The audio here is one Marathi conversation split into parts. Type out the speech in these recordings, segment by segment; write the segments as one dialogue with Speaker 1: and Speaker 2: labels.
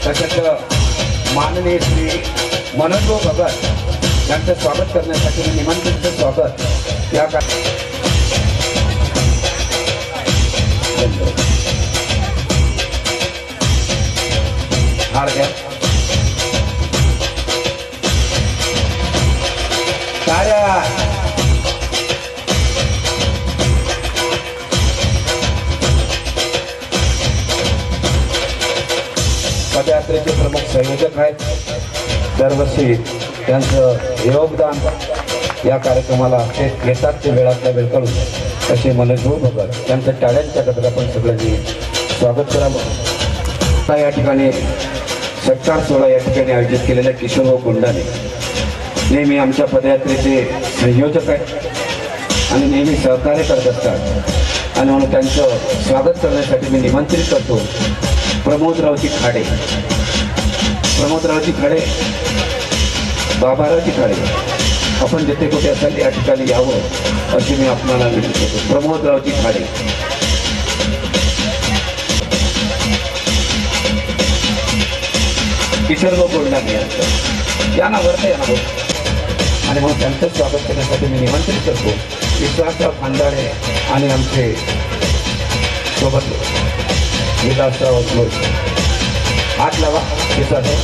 Speaker 1: तसंच माननीय श्री मनोज भगत यांचं स्वागत करण्यासाठी मी निमंत्रित स्वागत या हार घ्या टाळ्या पदयात्रेचे प्रमुख संयोजक आहेत दरवर्षी त्यांचं योगदान या कार्यक्रमाला ते घेतात ते वेळातल्या वेळ काढून असे मनोज भगत यांचं टाळ्यांच्या गजरात आपण सगळ्यांनी स्वागत करावं। या ठिकाणी सत्कार सोहळा या ठिकाणी आयोजित केलेल्या किशोर गुंडाने नेहमी आमच्या पदयात्रेचे संयोजक आहेत आणि नेहमी सहकार्य करत असतात आणि म्हणून त्यांचं स्वागत करण्यासाठी मी निमंत्रित करतो प्रमोदरावजी खाडे, प्रमोदरावजी खाडे, बाबारावजी खाडे, आपण जिथे कुठे असाल या ठिकाणी यावं अशी मी आपल्याला विनंती करतो। प्रमोदरावजी खाडे, किशोर गोंडाने या ना वरता या ना आणि मग त्यांचं स्वागत करण्यासाठी मी निमंत्रित करतो विश्वासराव खांदाडे आणि आमचे सोबत विलासराव हात लावा विश्वासराव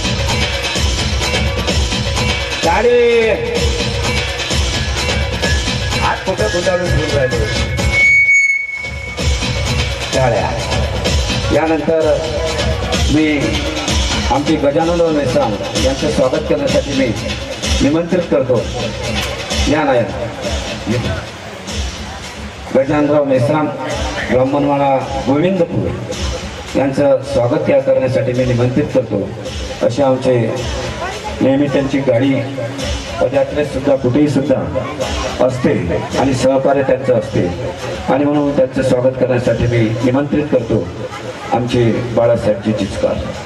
Speaker 1: टाळे हात कुठं गुंडाळून घेऊन राहिले टाळ्या। यानंतर मी आमचे गजानन मेश्राम यांचं स्वागत करण्यासाठी मी निमंत्रित करतो या ना गजाननराव मेश्राम ब्राह्मणवाडा गोविंदपूर यांचं स्वागत या करण्यासाठी मी निमंत्रित करतो। असे आमचे नेहमी त्यांची गाडी पदयात्रेत सुद्धा कुठेही सुद्धा असते आणि सहकार्य त्यांचं असते आणि म्हणून त्यांचं स्वागत करण्यासाठी मी निमंत्रित करतो आमचे बाळासाहेबजी चिचकार।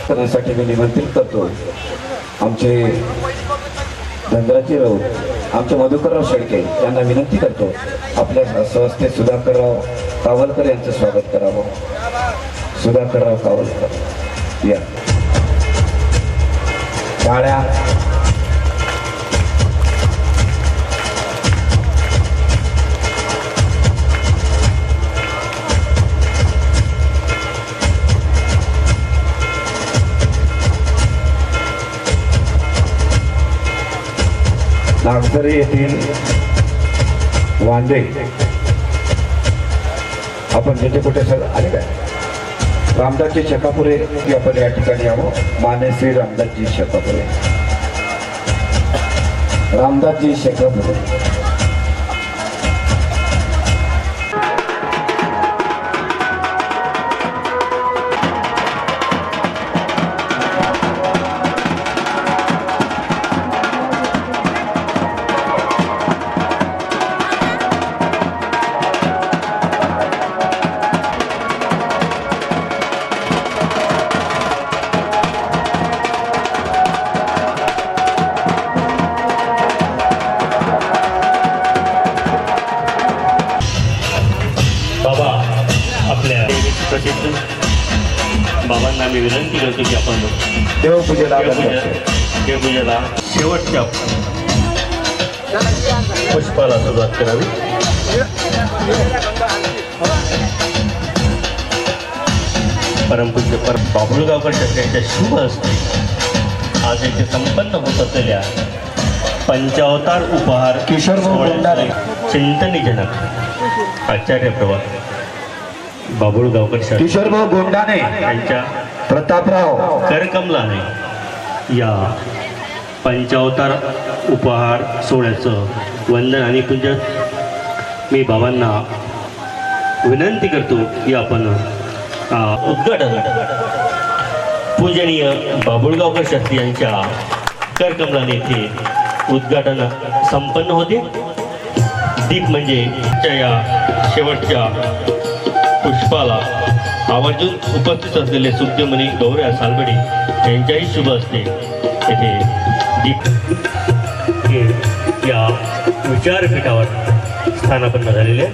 Speaker 1: करण्यासाठी मी निमंत्रित करतो आमचे धनराजी राऊत, आमचे मधुकरराव शेळके यांना विनंती करतो आपल्या संस्थेत सुधाकरराव कावलकर यांचं स्वागत करावं। सुधाकरराव कावलकर या टाळ्या। नागझरी येथील वांदे आपण जिथे कुठे सर आले काय रामदासजी शेकापुरे आपण या ठिकाणी यावं। मानेश्री रामदासजी शेकापुरे, रामदासजी शेकापुरे
Speaker 2: बाबांना मी विनंती करतो की आपण
Speaker 1: देवपूजेला
Speaker 2: शेवटच्या पुष्पाला सुरुवात करावी। परमपूज्य बाबुळगावकर यांच्या शुभ हस्ते आज येथे संपन्न होत असलेल्या पंचावतार उपहार
Speaker 1: किशोर गोंडाने
Speaker 2: चिंतनीजनक आचार्य प्रवास बाबुळगावकर
Speaker 1: किशोर गोंडाने
Speaker 2: यांच्या
Speaker 1: प्रतापराव
Speaker 2: करकमलाने या पंचावतार उपहार सोहळ्याचं वंदन आणि पूजन मी बाबांना विनंती करतो की आपण उद्घाटन पूजनीय बाबुळगावकर शास्त्री यांच्या करकमलाने येथे उद्घाटन संपन्न होते. दीप म्हणजे या शेवटच्या पुष्पाला आवर्जून उपस्थित असलेले सुखदेवमुनी गौऱ्या सालबडी यांच्याही शुभ असते येथे दीप हे या विचारपीठावर स्थानापन्न झालेले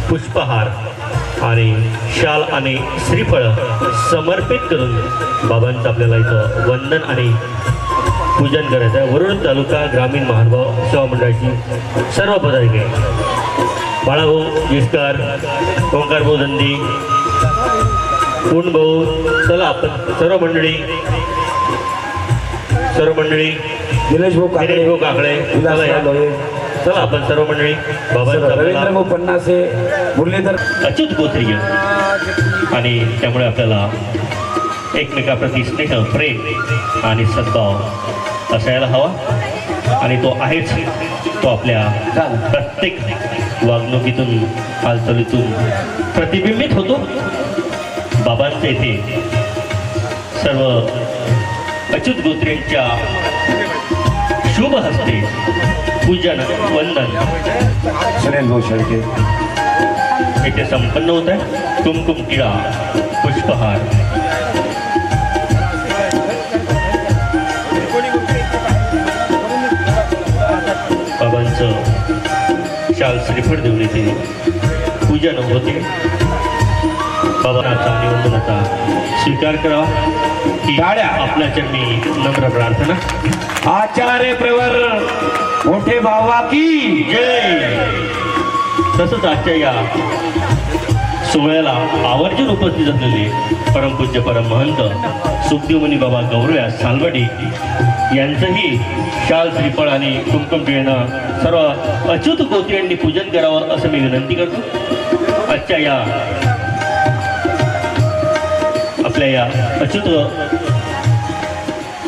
Speaker 2: पुष्पहार आणि शाल आणि श्रीफळ समर्पित करून बाबांचं आपल्याला इथं वंदन आणि पूजन करायचं आहे. वरुड तालुका ग्रामीण महानुभाव सेवा मंडळाची सर्व पदाधिकारी बाळाभाऊ जिस्कार, ओंकारभाऊ दंदी, भाऊ, चला आपण सर्व मंडळी
Speaker 1: निलेश भाऊ
Speaker 2: काकडे चला आपण सर्व मंडळी
Speaker 1: रवींद्र भाऊ पन्नासे, मुरलीधर
Speaker 2: अच्युत गोत्रीय आणि त्यामुळे आपल्याला एकमेकाप्रती स्नेह, प्रेम आणि सद्भाव असायला हवा आणि तो आहेच. तो आपल्या प्रत्येक वागणुकीतून हालचालीतून प्रतिबिंबित होतो. बाबांचे इथे सर्व अच्युत गोत्रेंच्या शुभ हस्ते पूजन वंदन
Speaker 1: सुनील भाऊ शेळके
Speaker 2: येथे संपन्न होत आहे. कुमकुम टिळा, पुष्पहार बाबांचं शाल श्रीफळ देऊन येथे पूजन होते. बाबांचा आणि वंदनाचा स्वीकार करावा ही आपल्या चरणी नम्र प्रार्थना.
Speaker 1: आचार्य प्रवर मोठे बाबा की
Speaker 2: जय. तसंच आजच्या या सोहळ्याला आवर्जून उपस्थित असलेले परमपूज्य परमहंत सुखदेवमुनी बाबा गौरया सालवडी यांचंही शाल श्रीफळ आणि कुमकुम टिळेनं सर्व अच्युत गोत्रेंनी पूजन करावं असं मी विनंती करतो. आजच्या या आपल्या या अच्युत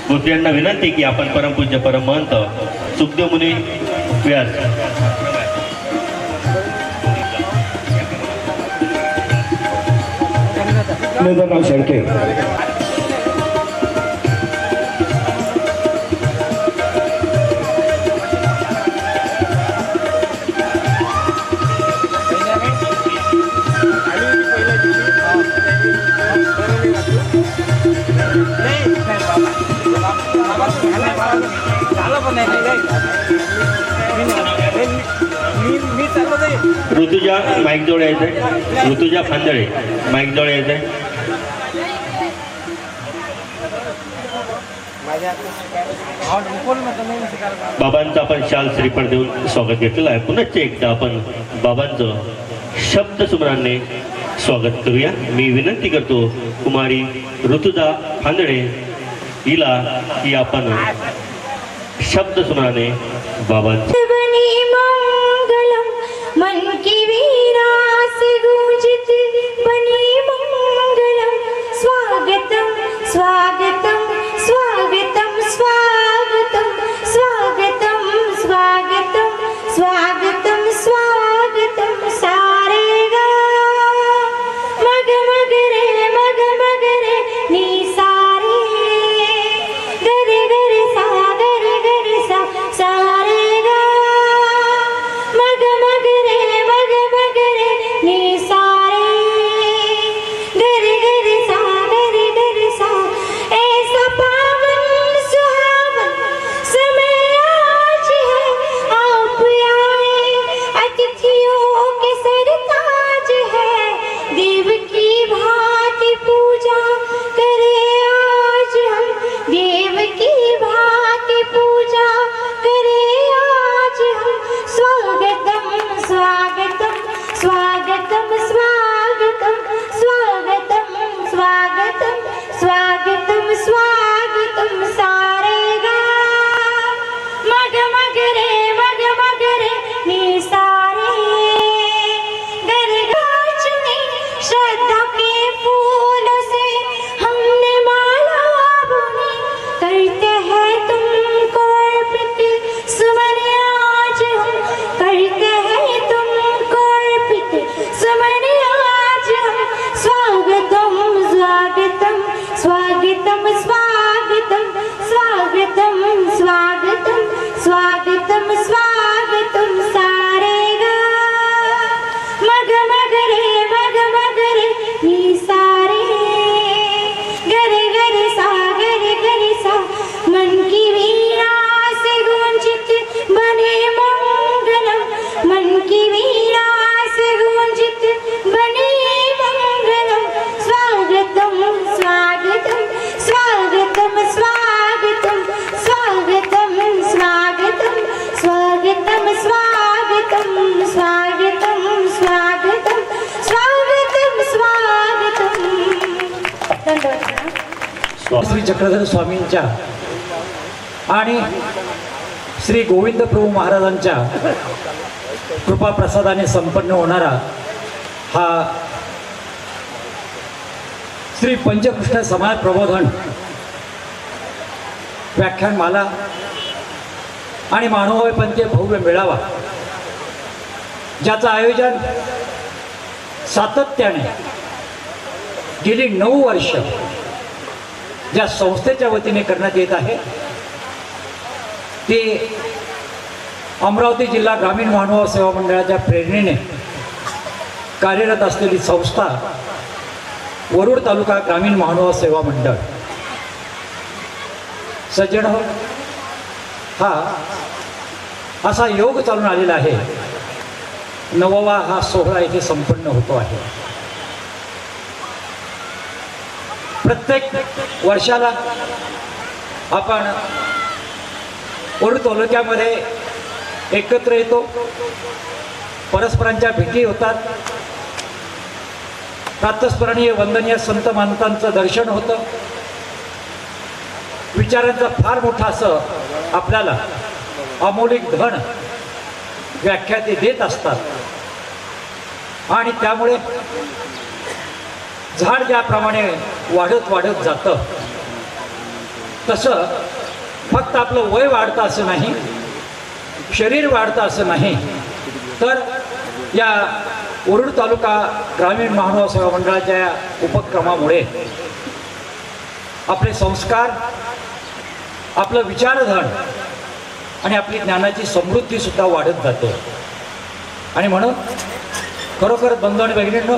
Speaker 2: गोत्रेंना विनंती की आपण परमपूज्य परमहंत सुखदेवमुनी व्यास
Speaker 1: शेळके
Speaker 2: ऋतुजा माईक जवळ यायचंय. ऋतुजा फांदळे माईक जवळ यायचंय. बाबांचं आपण शाल श्रीफळ देऊन स्वागत घेतलेलं आहे. पुनश्च एकदा आपण बाबांचं शब्द सुमराने स्वागत करूया. मी विनंती करतो कुमारी ऋतुजा फांदळे हिला की आपण शब्द सुमराने बाबांचं
Speaker 3: मन की वीरास गूंजित बनी मंगलम स्वागतम स्वागतम स्वागतम स्वागतम स्वागतम स्वागतम स्वागतम स्वागतम सारे गा मग मग रे नी सारे गर सा सारे गा मग मग रे नी सारे गर सा ऐसा पावन सुहावन समय आज है आप आए अतिथियों के सरताज है देव की भांति पूजा करे आज हम देव की भांति पूजा करे आज हम स्वागतम स्वागतम स्वागतम स्वागतम स्वागतम स्वागतम स्वागतम स्वागतम सारे गा मग मग रे नी सारे गरगाचने श्रद्धा के फूल से हमने माला बुनी करते हैं तुमको अर्पित सुमन आज हम करते हैं तुमको अर्पित सुमन
Speaker 4: श्री चक्रधर स्वामींच्या आणि श्री गोविंद प्रभू महाराजांच्या कृपा प्रसादाने संपन्न होणारा हा श्री पंचकृष्ण समाज प्रबोधन व्याख्यानमाला आणि मानवपंथीय भव्य मेळावा, ज्याचं आयोजन सातत्याने गेली 9 वर्ष ज्या संस्थेच्या वतीने करण्यात येत आहे, ते अमरावती जिल्हा ग्रामीण मानव सेवा मंडळाच्या प्रेरणेने कार्यरत असलेली संस्था वरुड तालुका ग्रामीण मानव सेवा मंडळ. सज्जन हो, हा असा योग चालून आलेला आहे. 9वा हा सोहळा इथे संपन्न होतो आहे. प्रत्येक वर्षाला आपण वरुड तालुक्यामध्ये एकत्र येतो, परस्परांच्या भेटी होतात, प्रातस्मरणीय वंदनीय संत महंतांचं दर्शन होतं. विचारांचं फार मोठं असं आपल्याला अमौलिक धन व्याख्याते देत असतात. आणि त्यामुळे झाड ज्याप्रमाणे वाढत जातं, तसं फक्त आपलं वय वाढतं असं नाही, शरीर वाढतं असं नाही, तर या वरुड तालुका ग्रामीण मानव सेवा मंडळाच्या या उपक्रमामुळे आपले संस्कार, आपलं विचारधन आणि आपली ज्ञानाची समृद्धीसुद्धा वाढत जाते. आणि म्हणून खरोखर बंधू आणि भगिनींनो,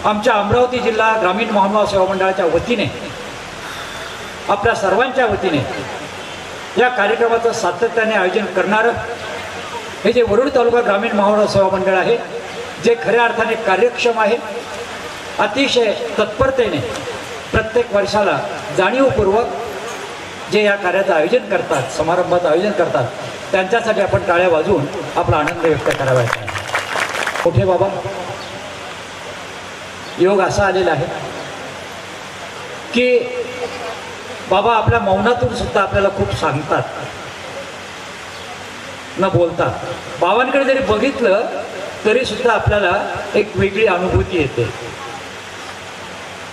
Speaker 4: आमच्या अमरावती जिल्हा ग्रामीण मानव सेवा मंडळाच्या वतीने, आपल्या सर्वांच्या वतीने या कार्यक्रमाचं सातत्याने आयोजन करणारं हे जे वरुड तालुका ग्रामीण मानव सेवा मंडळ आहे, जे खऱ्या अर्थाने कार्यक्षम आहे, अतिशय तत्परतेने प्रत्येक वर्षाला जाणीवपूर्वक जे या कार्याचं आयोजन करतात, समारंभाचं आयोजन करतात, त्यांच्यासाठी आपण टाळ्या वाजवून आपला आनंद व्यक्त करावा. कुठे बाबा योग असा आलेला आहे की बाबा आपल्या मौनातून सुद्धा आपल्याला खूप सांगतात, न बोलता. बाबांकडे जरी बघितलं तरी सुद्धा आपल्याला एक वेगळी अनुभूती येते.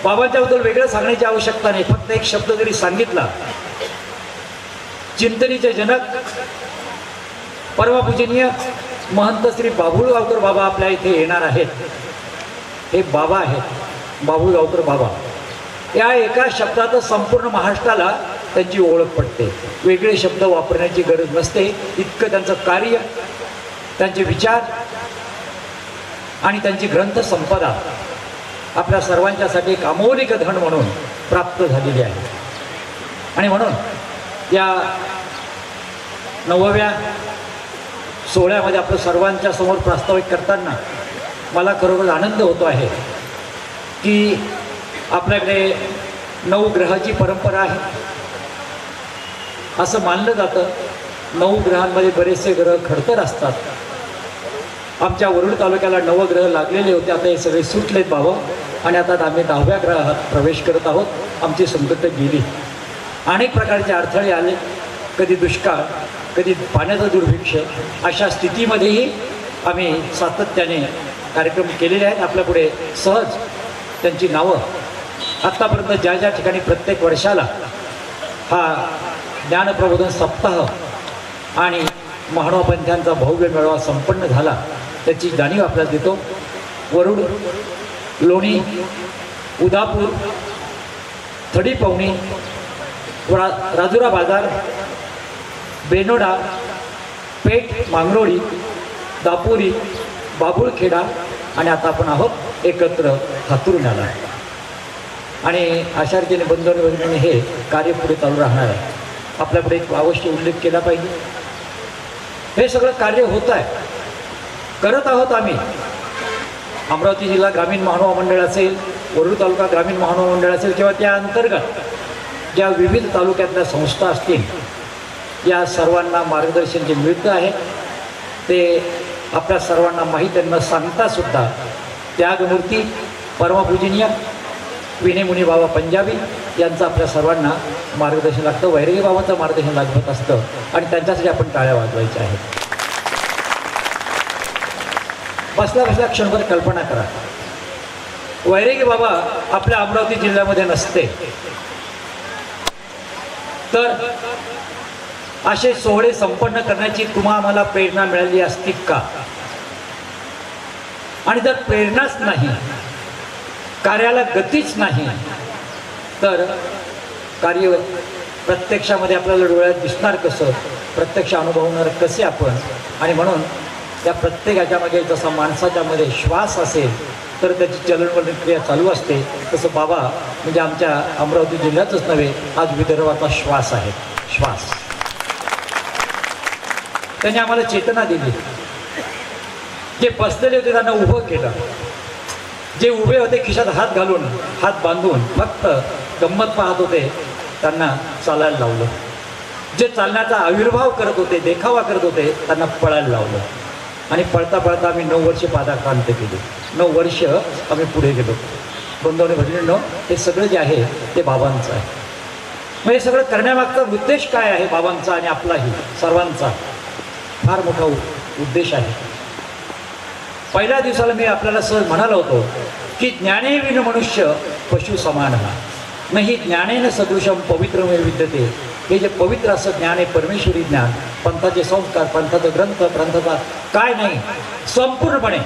Speaker 4: बाबांच्याबद्दल वेगळं सांगण्याची आवश्यकता नाही, फक्त एक शब्द जरी सांगितला. चिंतनीचे जनक परमपूजनीय महंत श्री बाभुळगावकर बाबा आपल्या इथे येणार आहेत. हे बाबा आहेत, बाभुळगावकर बाबा. या एका शब्दातच संपूर्ण महाराष्ट्राला त्यांची ओळख पडते. वेगळे शब्द वापरण्याची गरज नसते, इतकं त्यांचं कार्य, त्यांचे विचार आणि त्यांची ग्रंथसंपदा आपल्या सर्वांच्यासाठी एक अमौलिक धन म्हणून प्राप्त झालेली आहे. आणि म्हणून या 9व्या सोहळ्यामध्ये आपलं सर्वांच्या समोर प्रास्ताविक करताना मला खरोखर आनंद होतो आहे की आपल्याकडे 9 ग्रहाची परंपरा आहे. असं मानलं जातं 9 ग्रहांमध्ये बरेचसे ग्रह खडतर असतात. आमच्या वरुड तालुक्याला 9 ग्रह लागलेले होते, आता हे सगळे सुटलेत बाबा. आणि आता आम्ही 10व्या ग्रहात प्रवेश करत आहोत. आमची संकट गेली, अनेक प्रकारचे अडथळे आले, कधी दुष्काळ, कधी पाण्याचा दुर्भिक्ष. अशा स्थितीमध्येही आम्ही सातत्याने कार्यक्रम केलेले आहेत. आपल्यापुढे सहज त्यांची नावं आत्तापर्यंत ज्या ज्या ठिकाणी प्रत्येक वर्षाला हा ज्ञानप्रबोधन सप्ताह आणि महानुभावांचा भव्य मेळावा संपन्न झाला, त्याची जाणीव आपल्याला देतो. वरुड, लोणी, उदापूर, थडीपवणी, राजुरा बाजार, बेनोडा, पेठ, मांगरोळी, दापोरी, बाबुळखेडा आणि आता आपण आहोत एकत्र हातुरण्याला. आणि अशा रीतीने बंधूंनी हे कार्य पुढे चालू राहणार आहे. आपल्याकडे एक अवश्य उल्लेख केला पाहिजे. हे सगळं कार्य होत आहे, करत आहोत आम्ही. अमरावती जिल्हा ग्रामीण महानुभाव मंडळ असेल, वरुड तालुका ग्रामीण महानुभाव मंडळ असेल किंवा त्या अंतर्गत ज्या विविध तालुक्यातल्या संस्था असतील, या सर्वांना मार्गदर्शन जे मिळतं आहे ते आपल्या सर्वांना माहीत न सांगतासुद्धा त्यागमूर्ती परमपूजनीय विनेमुनी बाबा पंजाबी यांचं आपल्या सर्वांना मार्गदर्शन लागतं, वैरागी बाबांचं मार्गदर्शन लागत असतं आणि त्यांच्यासाठी आपण टाळ्या वाजवायच्या आहेत. बसल्या बसल्या क्षणभर कल्पना करा, वैरागी बाबा आपल्या अमरावती जिल्ह्यामध्ये नसते तर असे सोहळे संपन्न करण्याची आम्हाला प्रेरणा मिळाली असती का? आणि जर प्रेरणाच नाही, कार्याला गतीच नाही, तर कार्य प्रत्यक्षामध्ये आपल्याला डोळ्यात दिसणार कसं, प्रत्यक्ष अनुभवणार कसे आपण? आणि म्हणून या प्रत्येकाच्या मागे जसा माणसाच्या मध्ये श्वास असेल तर त्याची चलनवलन क्रिया चालू असते, तसं बाबा म्हणजे आमच्या अमरावती जिल्ह्यातच नव्हे, आज विदर्भाचा श्वास आहे. श्वास त्यांनी आम्हाला चेतना दिली. जे बसलेले होते त्यांना उभं केलं, जे उभे होते खिशात हात घालून हात बांधून फक्त गंमत पाहत होते त्यांना चालायला लावलं, जे चालण्याचा आविर्भाव करत होते, देखावा करत होते त्यांना पळायला लावलं. आणि पळता पळता आम्ही 9 वर्षे पादाक्रांत केली. 9 वर्ष आम्ही पुढे गेलो. बंधूंनी भगिनींनो, हे सगळं जे आहे ते बाबांचं आहे. मग हे सगळं करण्यामागचा उद्देश काय आहे? बाबांचा आणि आपलाही सर्वांचा फार मोठा उद्देश आहे. पहिल्या दिवसाला मी आपल्याला सहज म्हणालो होतो की ज्ञाने विन मनुष्य पशु समान नाही ज्ञानेन सदृशम पवित्रमेव विद्यते. हे जे पवित्र असं ज्ञान आहे, परमेश्वरी ज्ञान, पंथाचे संस्कार, पंथाचा ग्रंथ, ग्रंथाचा काय नाही, संपूर्णपणे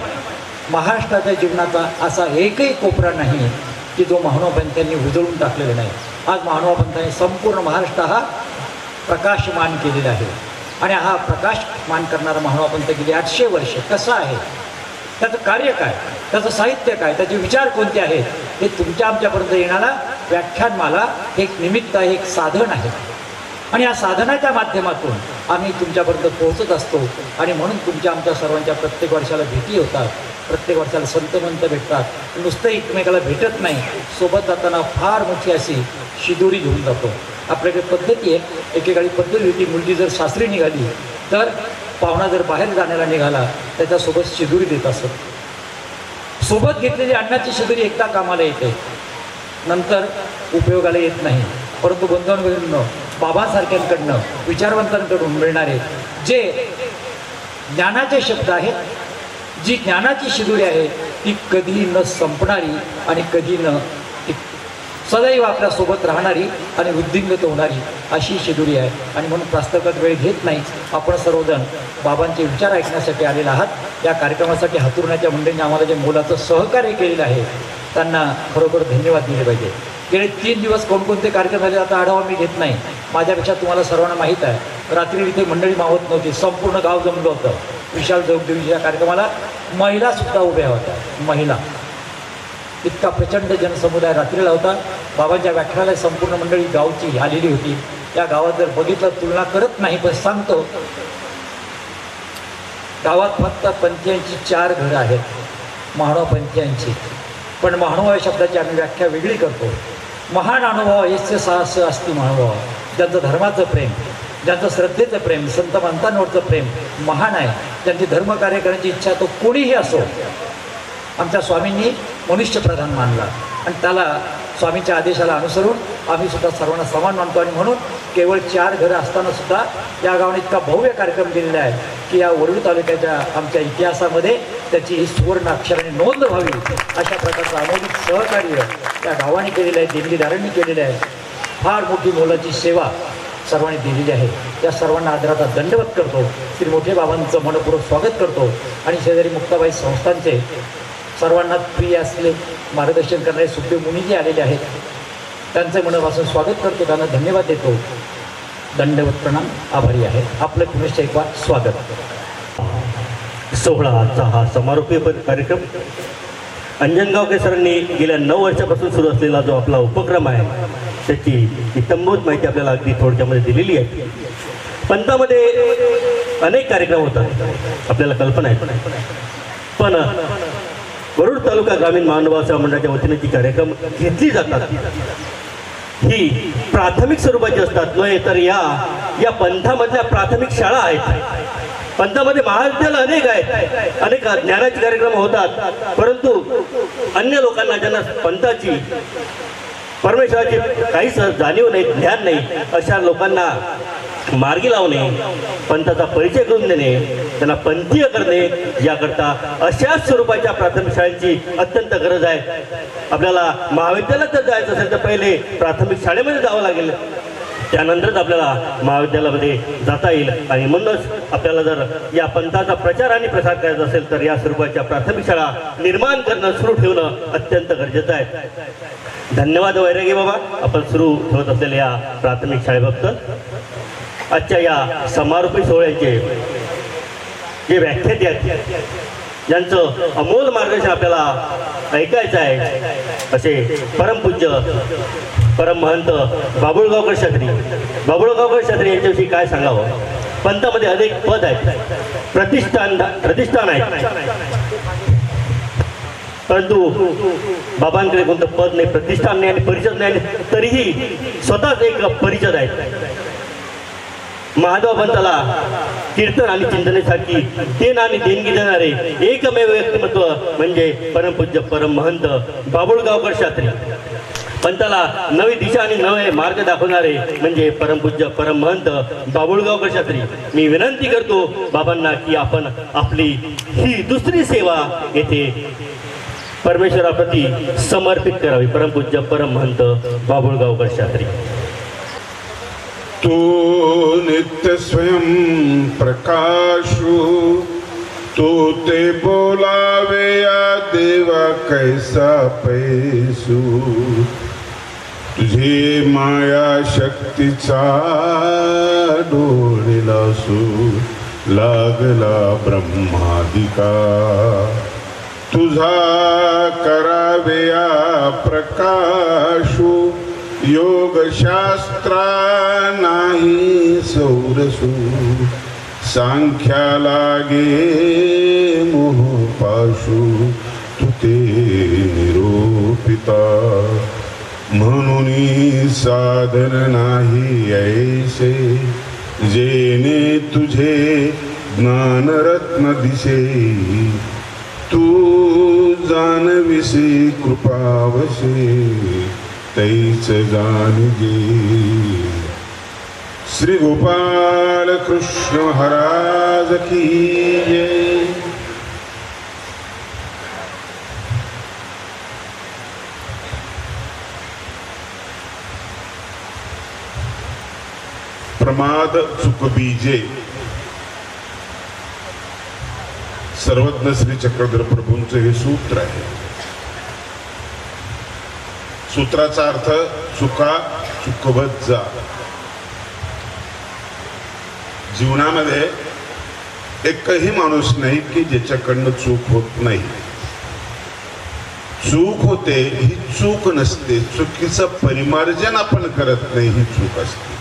Speaker 4: महाराष्ट्राच्या जीवनाचा असा एकही कोपरा नाही की जो महानुभाव पंथांनी उजळून टाकलेला नाही. आज महानुभाव पंथांनी संपूर्ण महाराष्ट्र हा प्रकाशमान केलेला आहे. आणि हा प्रकाशमान करणारा महानुभाव पंथ गेली 800 वर्ष कसा आहे, त्याचं कार्य काय, त्याचं साहित्य काय, त्याचे विचार कोणते आहेत, हे तुमच्या आमच्यापर्यंत येणारा व्याख्यानमाला एक निमित्त आहे, एक साधन आहे. आणि या साधनाच्या माध्यमातून आम्ही तुमच्यापर्यंत पोहोचत असतो. आणि म्हणून तुमच्या आमच्या सर्वांच्या प्रत्येक वर्षाला भेटी होतात, प्रत्येक वर्षाला संतमंत भेटतात. नुसतं एकमेकाला भेटत नाही, सोबत जाताना फार मोठी अशी शिदोरी घेऊन जातो. आपल्याकडे पद्धती आहे, एकेकाळी पद्धती होती, मुलगी जर सासरी निघाली तर पाहुणा जर बाहेर जाण्याला निघाला त्याच्यासोबत शिदोरी देत असत. सोबत घेतलेली अन्नाची शिदोरी एकदा कामाला येते, नंतर उपयोगाला येत नाही. परंतु बंधूंनो, बाबासारख्यांकडनं, विचारवंतांकडून मिळणारे जे ज्ञानाचे शब्द आहेत, जी ज्ञानाची शिदोरी आहे ती कधी न संपणारी आणि कधी न सदैव आपल्यासोबत राहणारी आणि वृद्धिंगत होणारी अशी शिदोरी आहे. आणि म्हणून प्रास्ताविकात वेळ घेत नाही, आपण सर्वजण बाबांचे विचार ऐकण्यासाठी आलेले आहात. या कार्यक्रमासाठी हातुरण्याच्या मंडळींनी आम्हाला जे मोलाचं सहकार्य केलेलं आहे त्यांना खरोखर धन्यवाद दिले पाहिजे. गेले 3 दिवस कोणकोणते कार्यक्रम झाले आता आढावा मी घेत नाही, माझ्यापेक्षा तुम्हाला सर्वांना माहीत आहे. रात्री इथे मंडळी मावत नव्हती, संपूर्ण गाव जमलं होतं. विशाल जोगदेवीच्या कार्यक्रमाला महिलासुद्धा उभ्या होत्या. महिला, इतका प्रचंड जनसमुदाय रात्रीला होता. बाबांच्या व्याख्यानाला संपूर्ण मंडळी गावची आलेली होती. या गावात जर बघितलं, तुलना करत नाही पण सांगतो, गावात फक्त पंथीयांची 4 घरं आहेत, महानुभाव पंथीयांची. पण महानुभाव या शब्दाची आम्ही व्याख्या वेगळी करतो. महान अनुभव यस्य साहस असती महानुभाव, ज्यांचं धर्माचं प्रेम, ज्यांचं श्रद्धेचं प्रेम, संत मंतांवरचं प्रेम महान आहे, ज्यांची धर्मकार्य करण्याची इच्छा तो कोणीही असो. आमच्या स्वामींनी मनुष्यप्रधान मानला आणि त्याला स्वामींच्या आदेशाला अनुसरून आम्ही सुद्धा सर्वांना समान मानतो. आणि म्हणून केवळ 4 घरं असताना सुद्धा या गावाने इतका भव्य कार्यक्रम केलेला आहे की या वरुड तालुक्याच्या आमच्या इतिहासामध्ये त्याची ही सुवर्ण अक्षराने नोंद व्हावी अशा प्रकारचं अमोलिक सहकार्य त्या गावाने केलेलं आहे, दिल्लीदारांनी केलेलं आहे. फार मोठी मोलाची सेवा सर्वांनी दिलेली आहे. या सर्वांना आदराचा दंडवत करतो. श्री मोठे बाबांचं मनपूर्वक स्वागत करतो. आणि शेजारी मुक्ताबाई संस्थांचे सर्वांना प्रिय असले मार्गदर्शन करणारे सुखदेव मुनीजी आलेले आहेत, त्यांचे मनापासून स्वागत करतो, त्यांना धन्यवाद देतो. दंडवत प्रणाम, आभारी आहे. आपलं पुनश्च एक वार स्वागत.
Speaker 2: सोहळाचा हा समारोपीय कार्यक्रम अंजनगावकर सरांनी गेल्या 9 वर्षापासून सुरू असलेला जो आपला उपक्रम आहे त्याची इत्तंभूत माहिती आपल्याला अगदी थोडक्यामध्ये दिलेली आहे. पंथामध्ये अनेक कार्यक्रम होतात, आपल्याला कल्पना आहे. पण वरुड तालुका ग्रामीण महानुभाव सेवा मंडळाच्या वतीने जी कार्यक्रम घेतली जातात ही प्राथमिक स्वरूपाची असतात, नव्हे तर या पंथामधल्या प्राथमिक शाळा आहेत. पंथामध्ये महाविद्यालय अनेक आहेत, अनेक ज्ञानाचे कार्यक्रम होतात, परंतु अन्य लोकांना ज्यांना पंथाची परमेश्वराची काहीच जाणीव नाही, ज्ञान नाही, अशा लोकांना मार्गी लावणे, पंथाचा परिचय करून देणे, त्यांना पंथीय करणे, याकरता अशाच स्वरूपाच्या प्राथमिक शाळांची अत्यंत गरज आहे. आपल्याला महाविद्यालयात जर जायचं असेल तर पहिले प्राथमिक शाळेमध्ये जावं लागेल, त्यानंतरच आपल्याला महाविद्यालयामध्ये जाता येईल. आणि म्हणूनच आपल्याला जर या पंथाचा प्रचार आणि प्रसार करायचा असेल तर या स्वरूपाच्या प्राथमिक शाळा निर्माण करणं, सुरू ठेवणं अत्यंत गरजेचं आहे. धन्यवाद वैरागी बाबा, आपण सुरू ठेवत असलेल्या या प्राथमिक शाळेबद्दल. आजच्या या समारोपी सोहळ्याचे जे व्याख्याते आहेत, ज्यांचं अमोल मार्गदर्शन आपल्याला ऐकायचं आहे, असे परमपूज्य परममहंत बाबुळगावकर शास्त्री. बाबुळगावकर शास्त्री यांच्याविषयी काय सांगावं. पंथामध्ये अनेक पद आहेत, प्रतिष्ठान आहेत, परंतु बाबांकडे कोणतं पद नाही, प्रतिष्ठान नाही आणि परिषद नाही, तरीही स्वतःच एक परिषद आहेत. महादेव पंथाला कीर्तन आणि चिंतनेसाठी देण आणि देणगी देणारे एकमेव व्यक्तिमत्व म्हणजे परमपूज्य परममहंत बाबुळगावकर शास्त्री. पंथाला नवी दिशा आणि नवे मार्ग दाखवणारे म्हणजे परमपूज्य परममहंत बाबुळगावकर शास्त्री. मी विनंती करतो बाबांना की आपण आपली ही दुसरी सेवा येथे परमेश्वराप्रती समर्पित करावी. परमपूज्य परममहंत बाबुळगावकर शास्त्री.
Speaker 5: तू नित्य स्वयं प्रकाशु, तू ते बोलावे या देवा कैसा पैसू. तुझे माया शक्तीचा डोळेला सू लागला ब्रह्मादिका. तुझा करावे या प्रकाशु, योगशास्त्रा नाही सौरसू. सांख्या लागे मोहपाशू, तू ते निरूपिता. म्हणून साधन नाही ऐसे, जेने तुझे ज्ञानरत्न दिसे. तू जानविसी कृपावशे, तैच जाणगे. श्री गोपाल कृष्ण महाराज की जय. प्रमाद चुक बीजे. सर्वज्ञ श्री चक्रधर प्रभूंचे हे सूत्र आहे. सूत्राचा अर्थ चुका चुकवत जा. जीवनामध्ये एकही माणूस नाही की ज्याच्याकडनं चूक होत नाही. चूक होते ही चूक नसते, चुकीचं परिमार्जन आपण करत नाही ही चूक असते.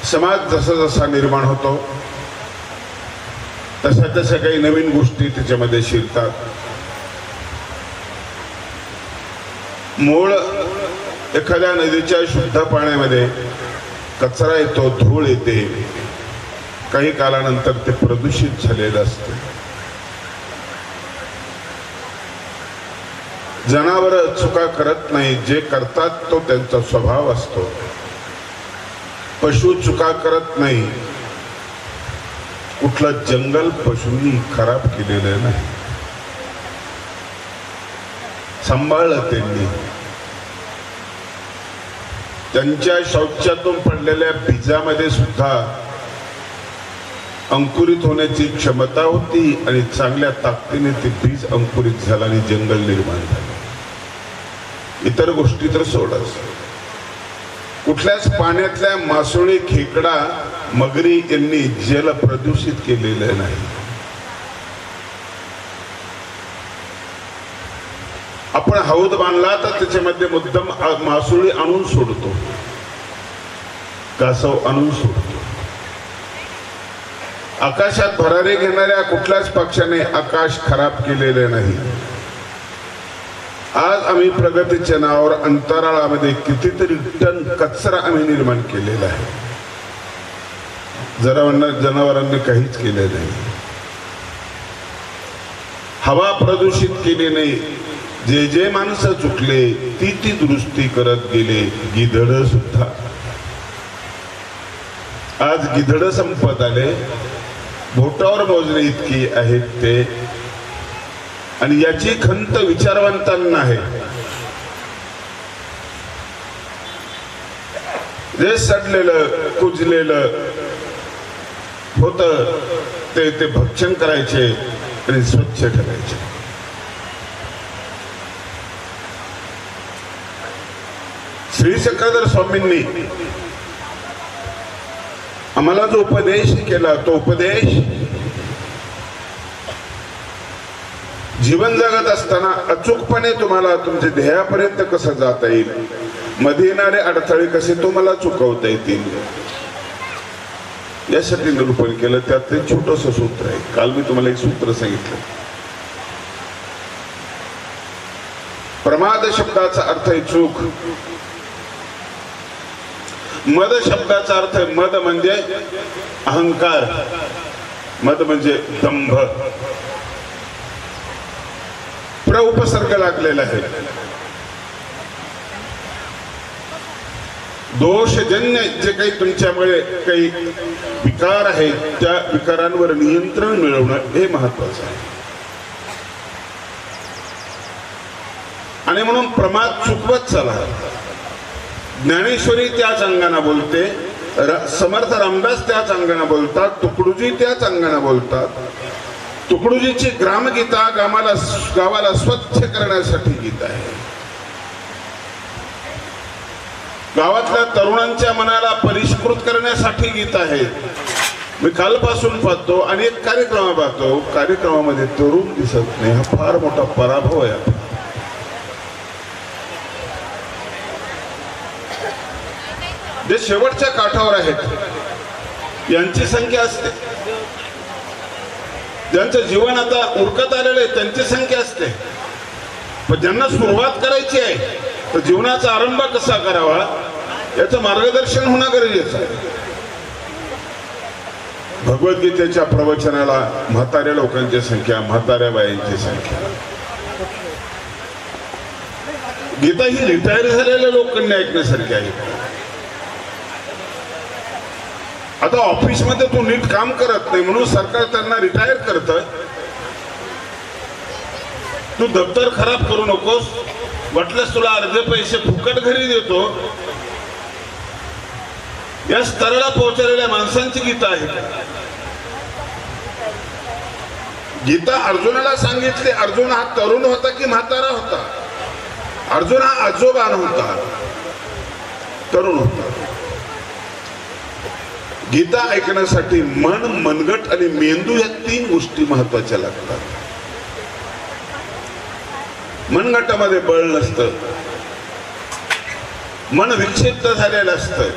Speaker 5: समाज जसा जसा निर्माण होतो तशा तशा काही नवीन गोष्टी त्याच्यामध्ये शिरतात. मूळ एखाद्या नदीच्या शुद्ध पाण्यामध्ये कचरा येतो, धूळ येते, काही कालानंतर ते प्रदूषित झालेलं असते. जनावरं चुका करत नाही, जे करतात तो त्यांचा स्वभाव असतो. पशु चुका करत नाही. कुठलं जंगल पशुंनी खराब केलेलं नाही, सांभाळलं त्यांनी. त्यांच्या शौचातून पडलेल्या बीजामध्ये सुद्धा अंकुरित होण्याची क्षमता होती आणि चांगल्या ताकदीने ते बीज अंकुरित झालं आणि जंगल निर्माण झालं. इतर गोष्टी तर सोडच. कुठल्याच पाण्यातल्या मासोळी, खेकडा, मगरी यांनी जल प्रदूषित केलेलं नाही. आपण हौद बांधला तर त्याच्यामध्ये मुद्दाम मासोळी आणून सोडतो, कासव आणून सोडतो. आकाशात भरारी घेणाऱ्या कुठल्याच पक्षाने आकाश खराब केलेले नाही. आज आम्ही प्रगतीच्या नावावर अंतराळामध्ये कितीतरी टन कचरा आम्ही निर्माण केलेला आहे. जनावरांनी काहीच केले नाही. हवा प्रदूषित केली नाही. जे जे माणसं चुकले ती दुरुस्ती करत गेले. गिधड सुद्धा. आज गिधड संपत आले. बोटावर मोजणे इतकी आहेत ते. आणि याची खंत विचारवंतांना आहे. जे सडलेलं कुजलेलं होत ते भक्षण करायचे आणि स्वच्छ ठेवायचे. श्री चक्रधर स्वामींनी आम्हाला जो उपदेश केला तो उपदेश जीवन जगत असताना अचूकपणे तुम्हाला तुमच्या ध्येयापर्यंत कसं जाता येईल, मध्ये येणारे अडथळे कसे तुम्हाला चुकवता येतील यासाठी निरूपण केलं. त्यात ते छोटस सूत्र आहे. काल मी तुम्हाला एक सूत्र सांगितलं. प्रमाद शब्दाचा अर्थ आहे चूक. मद शब्दाचा अर्थ आहे, मद म्हणजे अहंकार, मद म्हणजे दंभ. उपसर्ग लागलेला आहे. दोषजन्य जे काही तुमच्यामुळे काही विकार आहेत त्या विकारांवर नियंत्रण मिळवणं हे महत्वाचं आहे. आणि म्हणून प्रमाद चुकवत चला. ज्ञानेश्वरी त्याच अंगाने बोलते, समर्थ रामदास त्याच अंगाने बोलतात, तुकडोजी त्याच अंगाने बोलतात. तुकडोजीची ग्रामगीता गावाला स्वच्छ करण्यासाठी गीता आहे. गावातल्या तरुणांच्या मनाला परिष्कृत करण्यासाठी गीता आहे. मी कालपासून पाहतो अनेक कार्यक्रम पाहतो, कार्यक्रमामध्ये तरुण दिसत नाही. हा फार मोठा पराभव आहे. जे शेवटच्या काठावर आहेत यांची संख्या असते. ज्यांचं जीवन आता उरकत आलेलं आहे त्यांची संख्या असते. पण ज्यांना सुरुवात करायची आहे तर जीवनाचा आरंभ कसा करावा याचं मार्गदर्शन होणं गरजेचं आहे. भगवद्गीतेच्या प्रवचनाला म्हाताऱ्या लोकांची संख्या, म्हाताऱ्या बायांची संख्या. गीता ही रिटायर झालेल्या लोकांनी ऐकण्यासारखी आहे. आता ऑफिस मध्ये तू नीट काम करत नाही म्हणून सरकार त्यांना रिटायर करत. तू दप्तर खराब करू नकोस, वाटल्यास तुला अर्धे पैसे फुकट घरी देतो. या स्तराला पोहोचलेल्या माणसांची गीता आहे. गीता अर्जुनाला सांगितले. अर्जुन हा तरुण होता की म्हातारा होता? अर्जुन हा आजोबान होता, तरुण होता. गीता ऐकण्यासाठी मन, मनगट आणि मेंदू या तीन गोष्टी महत्वाच्या लागतात. मनगटामध्ये बळ नसतं, मन विक्षिप्त झालेलं असतं,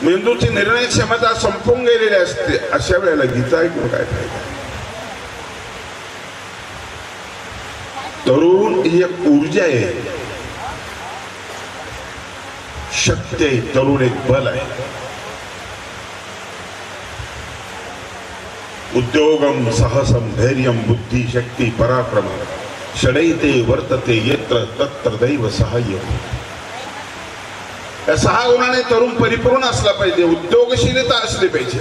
Speaker 5: मेंदूची निर्णय क्षमता संपून गेलेली असते. अशा वेळेला गीता ऐकून काय फायदा? तरुण ही एक ऊर्जा आहे, शक्ती आहे. तरुण एक बल आहे. उद्योगम साहसम धैर्यम बुद्धी शक्ती पराक्रम षडैते वर्तते यत्र तत्र दैव सहाय्य. या 6 गुणाने तरुण परिपूर्ण असला पाहिजे. उद्योगशीलता असली पाहिजे.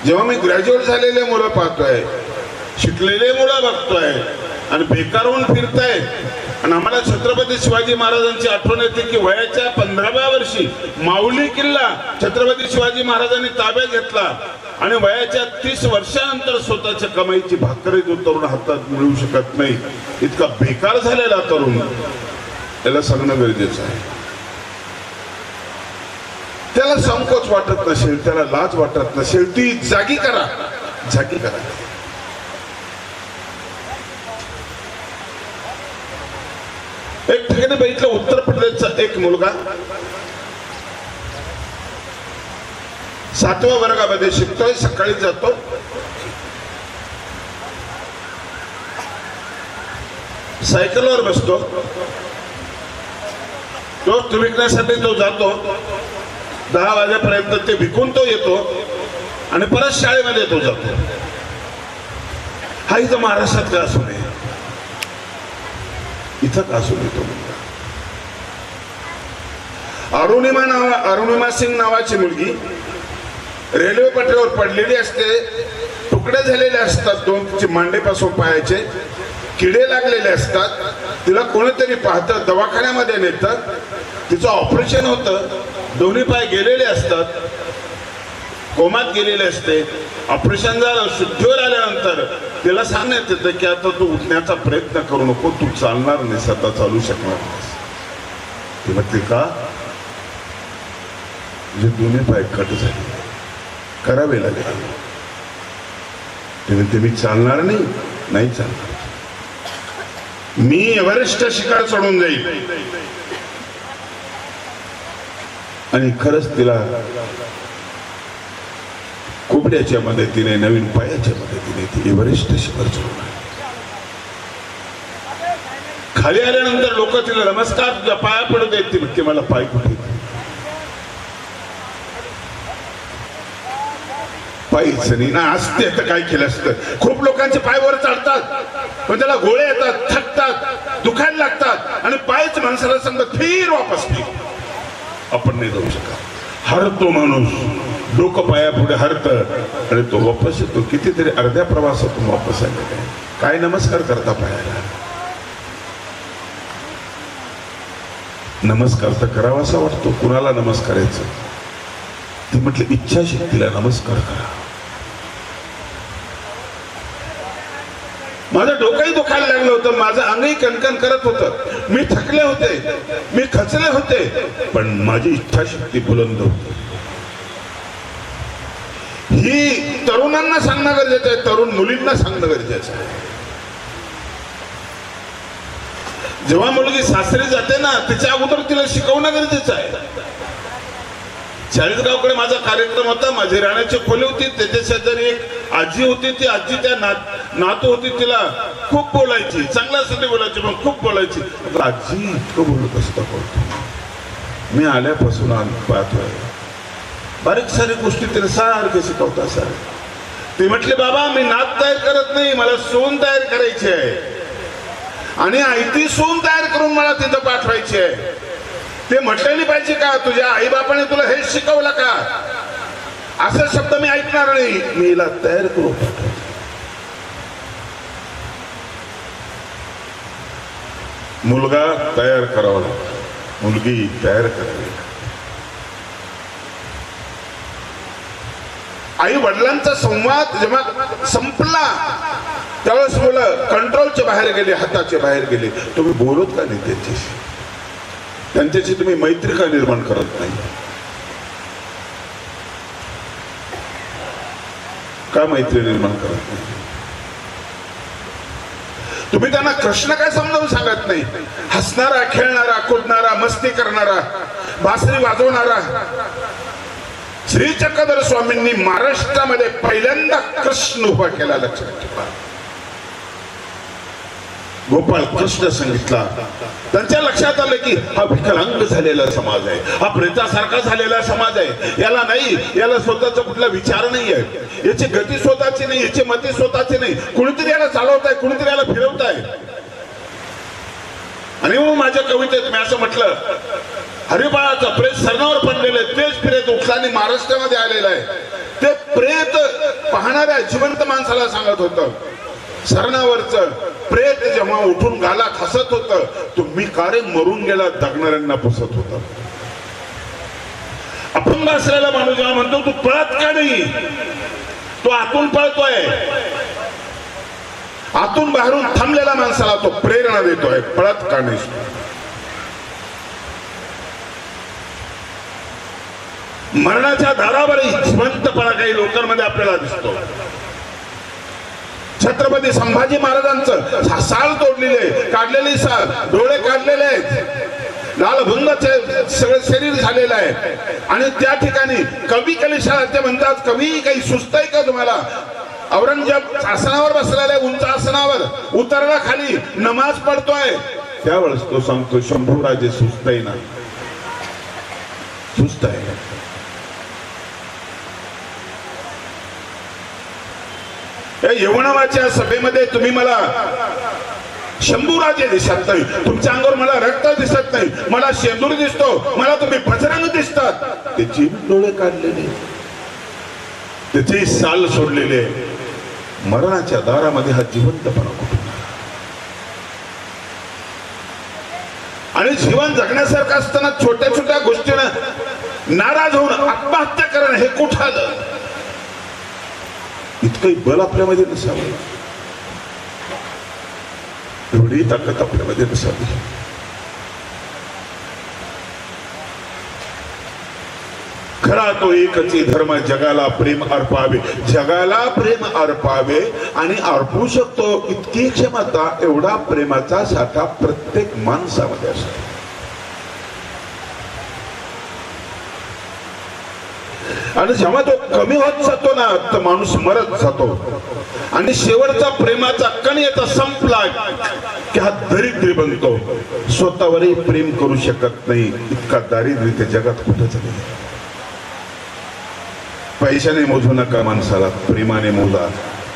Speaker 5: जेव्हा मी ग्रॅज्युएट झालेले मुलं पाहतोय, शिकलेले मुलं बघतोय आणि बेकार होऊन फिरताय, आणि आम्हाला छत्रपती शिवाजी महाराजांची आठवण येते की वयाच्या 15व्या वर्षी माऊली किल्ला छत्रपती शिवाजी महाराजांनी ताब्यात घेतला आणि वयाच्या 30 वर्षानंतर स्वतःच्या कमाईची भाकरी जो तरुण हातात मिळू शकत नाही, इतका बेकार झालेला तरुण, त्याला सांगणं गरजेचं आहे. त्याला संकोच वाटत नसेल, त्याला लाज वाटत नसेल, ती जागी करा, जागी करा. एक ठिकाणी बघितलं, उत्तर प्रदेशचा एक मुलगा 7व्या वर्गामध्ये शिकतोय, सकाळी जातो. सायकलवर बसतो, तो विकण्यासाठी तो जातो, 10 वाजेपर्यंत ते विकून तो येतो आणि परत शाळेमध्ये तो जातो. हा इथं महाराष्ट्रात का असू नये, इथं का असू नये तो मुलगा. अरुणिमा सिंग नावाची मुलगी रेल्वे पटरीवर पडलेली असते, तुकडे झालेले असतात, 2 तिचे मांडीपासून पायाचे किडे लागलेले असतात. तिला कोणीतरी पाहतं, दवाखान्यामध्ये नेतं, तिचं ऑपरेशन होतं, दोन्ही पाय गेलेले असतात, कोमात गेलेले असते. ऑपरेशन झालं, शुद्धीवर आल्यानंतर तिला सांगण्यात येतं की आता तू उठण्याचा प्रयत्न करू नको, तू चालणार नाही, आता चालू शकणार नाही. ती म्हटली का? जे दोन्ही पाय कट झाले, करावे लागेल. ते म्हणते मी चालणार नाही चालणार, मी एव्हरेस्ट शिखर चढून जाईल. आणि खरंच तिला कुबड्याच्या मदतीने, नवीन पायाच्या मदतीने ती एव्हरेस्ट शिखर चढून आली. खाली आल्यानंतर लोक तिला नमस्कार, तुझ्या पाया पडू देत. ती म्हणते मला पाय कुठे, पायच नाही ना. असते तर काय केलं असतं. खूप लोकांचे पाय वर चढतात, पण त्याला गोळे येतात, थकतात, दुखायला लागतात आणि पायच माणसाला सांगतात फिर वापस फिर. आपण नाही जाऊ शकत. हरतो माणूस, डोकं पाया पुढे हरत आणि तो वापस येतो. कितीतरी अर्ध्या प्रवासातून वापस आलेला आहे. काय नमस्कार करता पायाला? नमस्कार तर करावासा वाटतो. कुणाला नमस्कारायचं? ती म्हटलं इच्छाशक्तीला नमस्कार करा. माझं डोकंही दुखायला लागलं होतं, माझं अंगही कणकण करत होतं, मी थकले होते, मी खचले होते, पण माझी इच्छाशक्ती बुलंद होती. ही तरुणांना सांगणं गरजेचं आहे, तरुण मुलींना सांगणं गरजेचं आहे. जेव्हा मुलगी सासरी जाते ना, तिच्या अगोदर तिला शिकवणं गरजेचं आहे. चाळीसगावकडे माझा कार्यक्रम होता, माझी राहण्याची खोली होती, त्याच्या शेजारी एक आजी होती. ती आजी त्या नातू होती, तिला खूप बोलायची, चांगल्यासाठी बोलायची, पण खूप बोलायची. आजी इतकं बोलत असतं कळतो. मी आल्यापासून पाहतोय बारीक सारी गोष्टी तिने सारखे शिकवता. सर ती म्हटली बाबा मी नात तयार करत नाही, मला सून तयार करायची आहे आणि आयती सून तयार करून मला तिथं पाठवायची आहे. ते म्हटलं नाही पाहिजे का तुझ्या आई बापाने तुला हेच शिकवलं का? असे शब्द मी ऐकणार नाही. मी हिला तयार करू पाठवतो. मुलगा तयार करावा लागतो, मुलगी तयार करावी. आई वडिलांचा संवाद जेव्हा संपला त्यावेळेस मुलं कंट्रोलच्या बाहेर गेले, हाताच्या बाहेर गेले. तुम्ही बोलत का नाही त्यांच्याशी? त्यांच्याशी तुम्ही मैत्री का निर्माण करत नाही? का मैत्री निर्माण करत नाही? तुम्ही त्यांना कृष्ण काय समजावून सांगत नाही? हसणारा, खेळणारा, कुदणारा, मस्ती करणारा, बासरी वाजवणारा. श्री चक्रधर स्वामींनी महाराष्ट्रामध्ये पहिल्यांदा कृष्ण उभा केला, लक्षात ठेवा. गोपाळ कृष्ण सांगितला. त्यांच्या लक्षात आलं की हा विकलांग झालेला समाज आहे, हा प्रेतासारखा झालेला समाज आहे. याला नाही, याला स्वतःचा कुठला विचार नाही आहे, याची गती स्वतःची नाही, याची मती स्वतःची नाही. कुणीतरी याला चालवताय, कुणीतरी याला फिरवताय. आणि मग माझ्या कवितेत मी असं म्हटलं, हरिबाळाचं प्रेत सरणावर पडलेलं आहे, तेच प्रेत उठलाने महाराष्ट्रामध्ये आलेलं आहे. ते प्रेत पाहणाऱ्या जिवंत माणसाला सांगत होतं, सरणावरचं प्रेत जेव्हा उठून गालात हसत होतं, तुम्ही का रे मरून गेला दगणाऱ्यांना पुसत होता. अपंग असलेला माणूस जेव्हा म्हणतो तू पळत का नाही, तो आतून पळतोय. आतून बाहेरून थांबलेला माणसाला तो प्रेरणा देतोय, पळत का नाही. मरणाच्या दारावरही जिवंतपणा काही लोकांमध्ये आपल्याला दिसतो. छत्रपती संभाजी महाराजांचं साल तोडलेले, काढलेली साल, डोळे काढलेले आहेत, लालभंगाचे सगळं शरीर झालेलं आहे. आणि त्या ठिकाणी कवी कलिशा ते म्हणतात, कवी काही सुचतंय का तुम्हाला? औरंगजेब आसनावर बसलेला आहे, उंच आसनावर, अंगावर, उतरला खाली, नमाज पडतोय, त्यावेळेस तो सांगतो शंभूराजे सुस्त आहे ना, सुस्त आहे. या यवनावाच्या सभेमध्ये तुम्ही मला शंभूराजे दिसत नाही, तुमच्या अंगावर मला रक्त दिसत नाही, मला शेंदूर दिसतो, मला तुम्ही बजरंग दिसतात. त्याची डोळे काढलेले, त्याची साल सोडलेले, मरणाच्या दारामध्ये हा जिवंतपणा कुठून? आणि जीवन जगण्यासारखं असताना छोट्या छोट्या गोष्टीनं नाराज होऊन आत्महत्या करणं हे कुठं आलं? इतकंही बल आपल्यामध्ये नसावं, एवढी ताकद आपल्यामध्ये नसावी. खरा तो एकची धर्म जगाला प्रेम अर्पावे, जगाला प्रेम अर्पावे. आणि अर्पू शकतो इतकी क्षमता, एवढा प्रेमाचा साठा प्रत्येक माणसामध्ये असतो. आणि जेव्हा तो कमी होत जातो ना, तर माणूस मरत जातो. आणि शेवटचा प्रेमाचा कण याचा संपला की हा दरिद्री बनतो, स्वतःवरही प्रेम करू शकत नाही. इतका दारिद्र्य त्या जगात कुठं चालले. पैशाने मोजू नका माणसाला, प्रेमाने मोजा.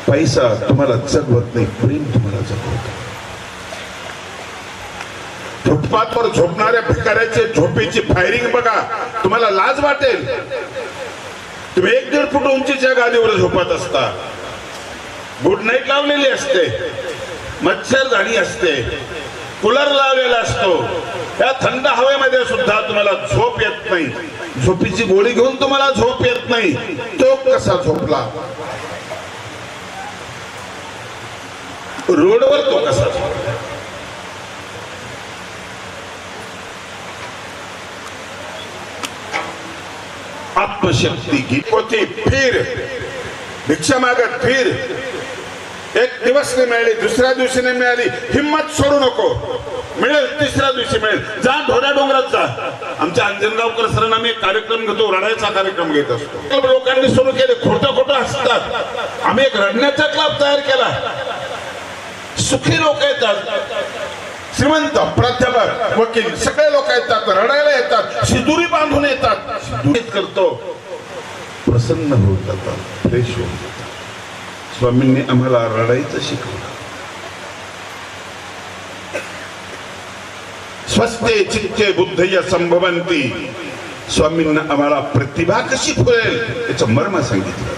Speaker 5: पैसा तुम्हाला जगवत नाही, प्रेम तुम्हाला जगवत. फुटपाथवर झोपणाऱ्या भिकाऱ्याची झोपेची फायरिंग बघा, तुम्हाला लाज वाटेल. तुम्ही 1-1.5 फूट उंचीच्या गादीवर झोपत असता, गुड नाईट लावलेली असते, मच्छरदाणी असते, कूलर लावलेला असतो. त्या थंड हवेमध्ये सुद्धा तुम्हाला झोप येत नाही. झोपीची गोळी घेऊन तुम्हाला झोप येत नाही. तो कसा झोपला? रोडवर तो कसा झोपला? आत्मशक्ती गीत फिर, भिक्षा मागत फिर. एक दिवस नाही मिळाली, दुसऱ्या दिवशी नाही मिळाली, हिम्मत सोडू नको. मिळेल, तिसऱ्या दिवशी मिळेल. जा ढोऱ्या डोंगरात जा. आमच्या अंजनगावकर सरांना आम्ही एक कार्यक्रम घेतो, रडायचा कार्यक्रम घेत असतो. लोकांनी सुरू केले, खोटं खोटं हसतात. आम्ही एक रडण्याचा क्लब तयार केला. सुखी लोक येतात, श्रीमंत, प्राध्यापक, वकील, सगळे लोक येतात, रडायला येतात, शिदुरी बांधून येतात. शिदुरीत करतो, प्रसन्न होत जातात, फ्रेश होत जातात. स्वामींनी आम्हाला रडायचं शिकवलं. स्वस्ते चित्ते बुद्धय संभवंती. स्वामींना आम्हाला प्रतिभा कशी फुलेल याचं मर्म सांगितलं.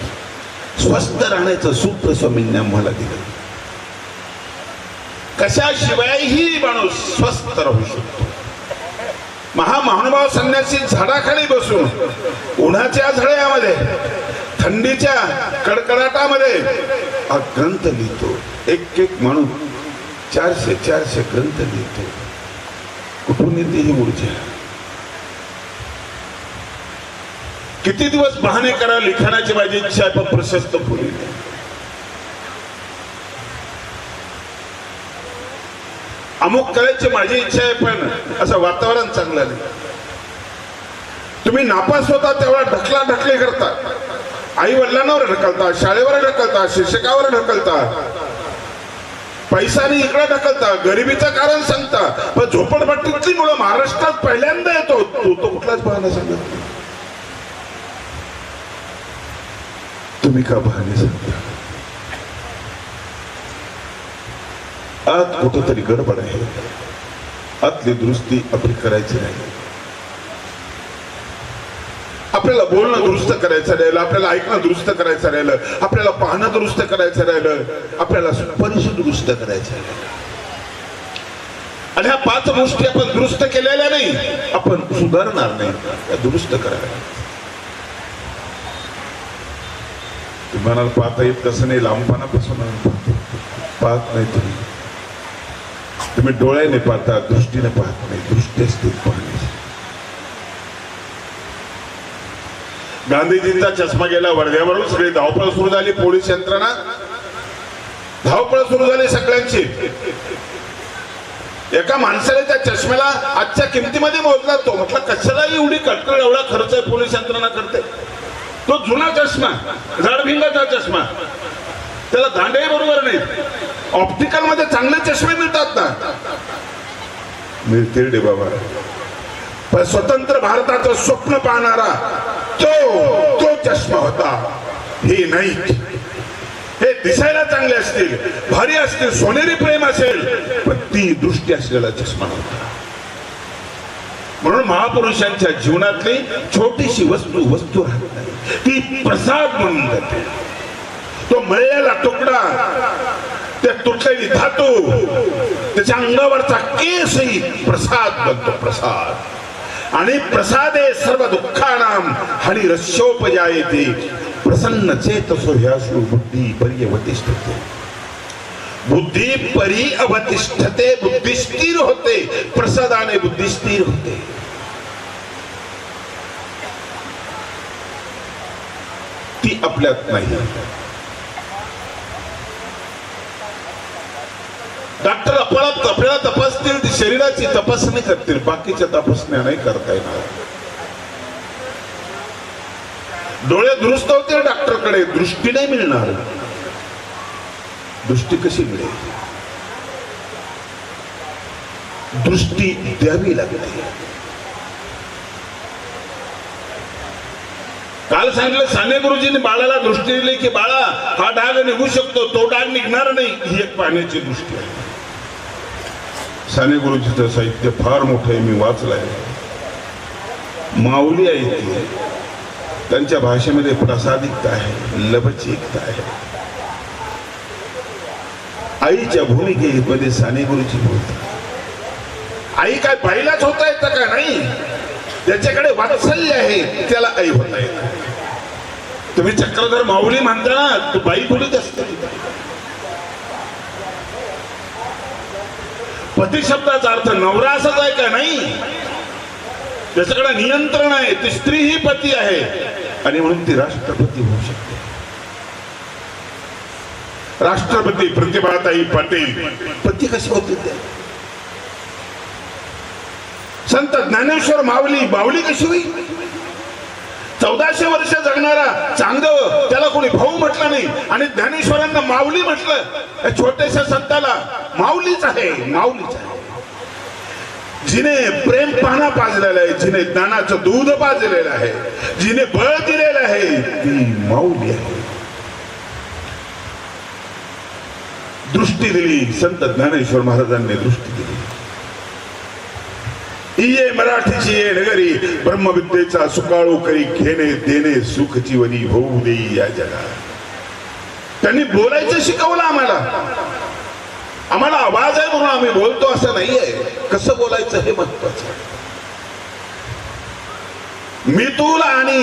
Speaker 5: स्वस्थ राहण्याचं सूत्र स्वामींनी आम्हाला दिलं. कशाशिवायही माणूस स्वस्थ राहू शकतो. महानुभाव संन्यासी झाडाखाली बसून उन्हाच्या झळ्यामध्ये, थंडीच्या कडकडाटामध्ये हा ग्रंथ लिहितो. एक माणूस 400 ग्रंथ लिहितो. कुठून येते ही ऊर्जा? किती दिवस बहाणे करा, लिखाणाची माझी इच्छा आहे, पण प्रशस्त फुली. अमुक करायची माझी इच्छा आहे, पण असं वातावरण चांगलं नाही. तुम्ही नापास होता तेवढा ढकलाढकली करता, आई वडिलांवर ढकलता, शाळेवर ढकलता, शिक्षकावर ढकलता, पैसा नाही इकडे ढकलता, गरिबीचं कारण सांगता. पण झोपडपट्टीतली मुलं महाराष्ट्रात पहिल्यांदा येतो, तो कुठलाच बहाणा सांगत नाही. तुम्ही का बहाणे सांगता? आत कुठंतरी गडबड आहे. आतली दुरुस्ती आपली करायची नाही. आपल्याला बोलणं दुरुस्त करायचं राहिलं, आपल्याला ऐकणं दुरुस्त करायचं राहिलं, आपल्याला पाहणं दुरुस्त करायचं राहिलं, आपल्याला स्पर्श दुरुस्त करायचं राहिलं. आणि ह्या 5 गोष्टी आपण दुरुस्त केलेल्या नाही, आपण सुधारणार नाही, त्या दुरुस्त करायला. तुम्हाला पाहता येत कसं नाही, लांबपणापासून पाहत नाही. तुम्ही डोळ्याने पाहता, दृष्टीने पाहत नाही. दृष्टी असते पाहण्याची. गांधीजींचा चष्मा गेला वर्ध्यावरून, सगळी धावपळ सुरू झाली. पोलीस यंत्रणा धावपळ सुरू झाली सगळ्यांची. एका माणसाने त्या चष्म्याला आजच्या किमतीमध्ये मोजला. तो म्हटलं कशाला एवढी कटकळ, एवढा खर्च आहे पोलीस यंत्रणा करते. तो जुना चष्मा, झाडभिंगाचा चष्मा, त्याला दांडेही बरोबर नाही. ऑप्टिकल मध्ये चांगले चष्मे मिळतात ना, मिळतील रे बाबा. पण स्वतंत्र भारताचं स्वप्न पाहणारा तो चष्मा होता, हे नाही. हे दिसायला चांगले असतील, भारी असतील, सोनेरी प्रेम असेल, पण ती दृष्टी असलेला चष्मा नव्हता. म्हणून महापुरुषांच्या जीवनातली छोटीशी वस्तू राहत नाही, ती प्रसाद म्हणून जाते. तो मळलेला तुकडा, त्या तुटलेली धातू, त्याच्या अंगावरचा केसही प्रसाद बनतो, प्रसाद. आणि प्रसादे सर्व दुःखानां हरिरस्योपजायते प्रसन्न चेतसो ह्यासु बुद्धी पर्यवतिष्ठते. बुद्धी परी अवतिष्ठते, बुद्धी स्थिर होते, प्रसादाने बुद्धी स्थिर होते. ती आपल्यात नाही. डॉक्टर आपल्याला तपासतील, ती शरीराची तपासणी करतील, बाकीच्या तपासण्या नाही करता येणार. डोळे दुरुस्त होतील डॉक्टरकडे, दृष्टी नाही मिळणार. दृष्टी कशी मिळेल? दृष्टी द्यावी लागते. काल सांगितलं साने गुरुजींनी बाळाला दृष्टी दिली की बाळा हा डाग निघू शकतो, तो डाग निघणार नाही, ही एक पाहण्याची दृष्टी आहे. साने गुरुजीचं साहित्य फार मोठं आहे, मी वाचलंय. माऊली आहे ती, त्यांच्या भाषेमध्ये प्रसादिकता आहे, लवचिकता आहे. आईच्या भूमिकेमध्ये साने गुरुजी बोलतात. आई काय बाईलाच होता येतं का? नाही, ज्याच्याकडे वात्सल्य आहे त्याला आई होता येते. तुम्ही चक्रधर माऊली म्हणता ना, तू बाई बोलत असते. पती शब्दाचा अर्थ नवरा असाच आहे का? नाही, त्याच्याकडे नियंत्रण आहे. ती स्त्री ही पती आहे आणि म्हणून ती राष्ट्रपती होऊ शकते. राष्ट्रपती प्रतिभाताई पाटील पती कशी होती? संत ज्ञानेश्वर माऊली कशी होईल? 1400 वर्ष जगणारा चांगदेव, त्याला कोणी भाऊ म्हटलं नाही आणि ज्ञानेश्वरांना माऊली म्हटलं. या छोट्याशा संताला माऊलीच आहे, माऊलीच आहे. जिने प्रेम पाना पाजलेला आहे, जिने ज्ञानाचं दूध पाजलेलं आहे, जिने बळ दिलेलं आहे, ती माऊली आहे. दृष्टी दिली संत ज्ञानेश्वर महाराजांनी, दृष्टी दिली. ये मराठीची ये नगरी, ब्रह्मविद्येचा सुकाळू करी घेणे देणे सुख जीवनी होऊ देई या जगात. त्यांनी बोलायचं शिकवलं आम्हाला. आम्हाला आवाज आहे म्हणून आम्ही बोलतो असं नाहीये. कसं बोलायचं हे महत्वाचं. मितूल आणि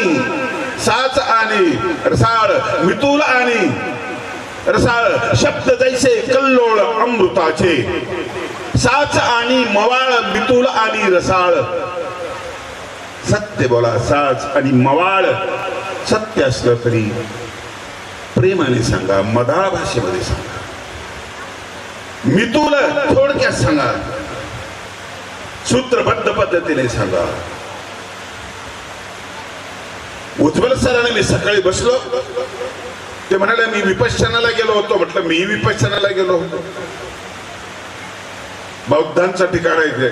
Speaker 5: साच आणि रसाळ, मितूल आणि रसाळ शब्द जैसे कल्लोळ अमृताचे. साच आणि मवाळ, मितूल आणि रसाळ. सत्य बोला. साच आणि मवाळ सत्य असलं तरी प्रेमाने सांगा, मधाळ भाषेमध्ये सांगा. मितूल थोडक्यात सांगा, सूत्रबद्ध पद्धतीने सांगा. उज्ज्वल सरांनी, मी सकाळी बसलो, ते म्हणाले मी विपश्यनाला गेलो होतो. म्हटलं मी विपश्यनाला गेलो होतो. बौद्धांचं ठिकाण आहे ते.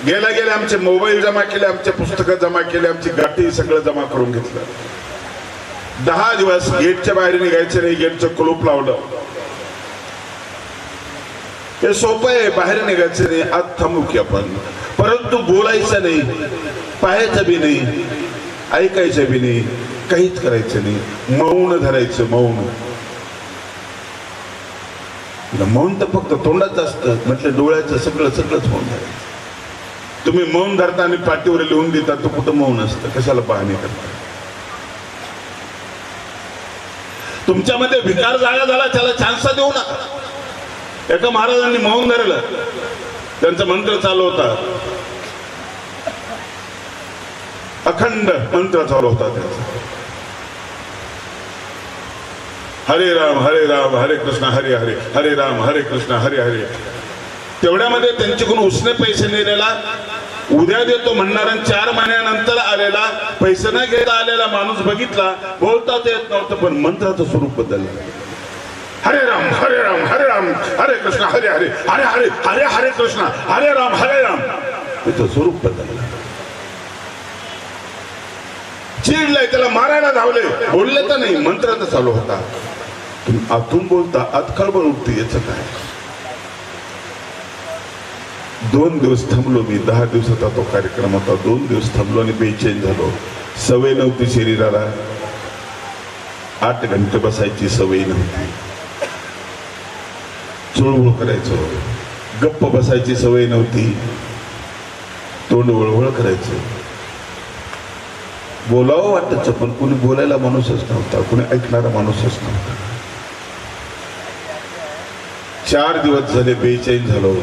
Speaker 5: गेल्या आमचे मोबाईल जमा केले, आमचे पुस्तकं जमा केले, आमची गाठी सगळं जमा करून घेतलं. 10 दिवस गेटच्या बाहेर निघायचं नाही, गेटचं कुलूप लावलं. हे सोपं आहे, बाहेर निघायचं नाही, आत थांबू की आपण. परंतु बोलायचं नाही, पाहायचं बी नाही, ऐकायचं बी नाही, काहीच करायचं नाही. मौन धरायचं, मौन. मौन तर फक्त तोंडाचं असतं, म्हटलं डोळ्याचं सगळंच मौन धरायचं. तुम्ही मौन धरता आणि पाठीवर लिहून देता, तो कुठं मौन असतं? कशाला पाहणी करता? तुमच्यामध्ये विकार जागा झाला, त्याला चान्स देऊ नका. एका महाराजांनी मौन धरलं, त्यांचा मंत्र चालू होता, अखंड मंत्र चालू होता त्यांचा. हरे राम हरे कृष्ण हरे हरे, हरे राम हरे कृष्ण हरे हरे. तेवढ्यामध्ये त्यांच्याकडून उसने पैसे नेलेला, उद्या देतो म्हणणारा 4 महिन्यानंतर आलेला, पैसे न घेता आलेला माणूस बघितला. बोलता येत नव्हतं, पण मंत्राचं स्वरूप बदललं. हरे राम हरे राम हरे राम हरे कृष्ण हरे हरे हरे हरे हरे हरे कृष्ण हरे राम त्याचं स्वरूप बदललं. चिडलाय, त्याला मारायला धावले, बोलले तर नाही, मंत्र तर चालू होता. तुम्ही आतून बोलता, आत खळबळ उठते, याचं काय? 2 दिवस थांबलो मी. 10 दिवसाचा तो कार्यक्रम होता. 2 दिवस थांबलो आणि बेचैन झालो. सवय नव्हती शरीराला. 8 घंटे बसायची सवय नव्हती. चुळबुळ करायचो. गप्प बसायची सवय नव्हती. तोंड वळवळ करायचं. बोलावं वाटायचं, पण कोणी बोलायला माणूसच नव्हता, कोणी ऐकणारा माणूसच नव्हता. 4 दिवस झाले बेचैन झालो.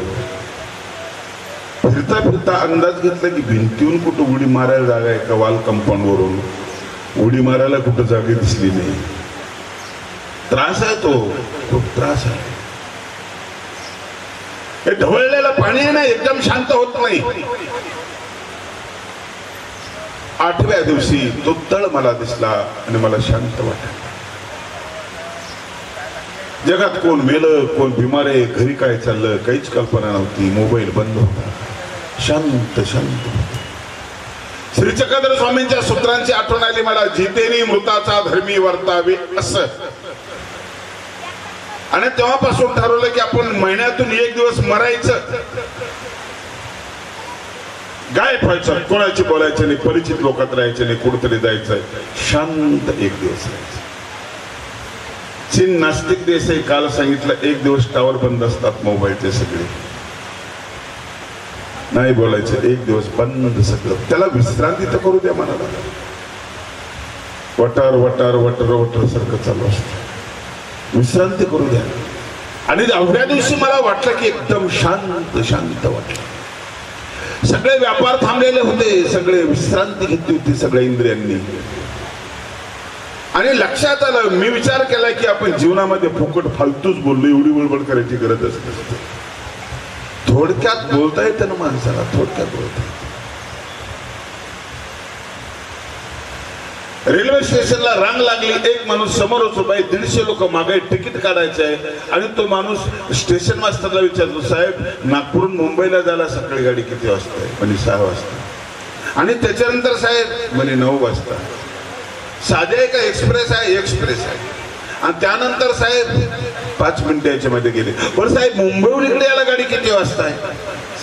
Speaker 5: फिरता फिरता अंदाज घेतला की भिंतीहून कुठं उडी मारायला जागा आहे का, वाल कंपाऊंड वरून उडी मारायला कुठं जागा दिसली नाही. त्रास आहे, तो खूप त्रास आहे. हे ढवळलेलं पाणी आहे ना, एकदम शांत होत नाही. 8व्या दिवशी तो तळ मला दिसला आणि मला शांत वाटलं. जगात कोण मेलं, कोण बिमार आहे, घरी काय चाललं, काहीच कल्पना नव्हती. मोबाईल बंद होता. शांत शांत. श्री चक्रधर स्वामींच्या सूत्रांची आठवण आली मला. जितेनी मृताचा धर्मी वर्तावे असं. आणि तेव्हापासून ठरवलं की आपण महिन्यातून 1 दिवस मरायचं, गायब व्हायचं, कोणाची बोलायचं नाही, परिचित लोकात राहायचं नाही, कुठेतरी जायचं, शांत 1 दिवस राहायचं. चीन नास्तिक देश आहे. काल सांगितलं 1 दिवस टावर बंद असतात मोबाईलचे सगळे, नाही बोलायचं, 1 दिवस बंद सगळं. त्याला विश्रांती तर करू द्या मनाला. वटार वटार वटर वटर सारखं चालू असतं. विश्रांती करू द्या. आणि 10व्या दिवशी मला वाटलं की एकदम शांत शांत वाटलं. सगळे व्यापार थांबलेले होते, सगळे विश्रांती घेतली होती सगळ्या इंद्रियांनी. आणि लक्षात आलं, मी विचार केला की आपण जीवनामध्ये फुकट फालतूच बोललो, एवढी बडबड करायची गरजच नसते. थोडक्यात बोलता येतं ना माणसाला, थोडक्यात बोलता येतं. रेल्वे स्टेशनला रांग लागली. एक माणूस समोरच उभा आहे, 150 लोक मागे तिकीट काढायचं आहे. आणि तो माणूस स्टेशन मास्टरला विचारतो, साहेब नागपूरहून मुंबईला जायला सकाळी गाडी किती वाजता आहे? म्हणे 6 वाजता. आणि त्याच्यानंतर साहेब म्हणे 9 वाजता. साधे आहे का एक्सप्रेस आहे? एक्सप्रेस आहे. आणि त्यानंतर साहेब 5 मिनिटं याच्यामध्ये गेले. बरं साहेब मुंबईहून इकडे यायला गाडी किती वाजता आहे?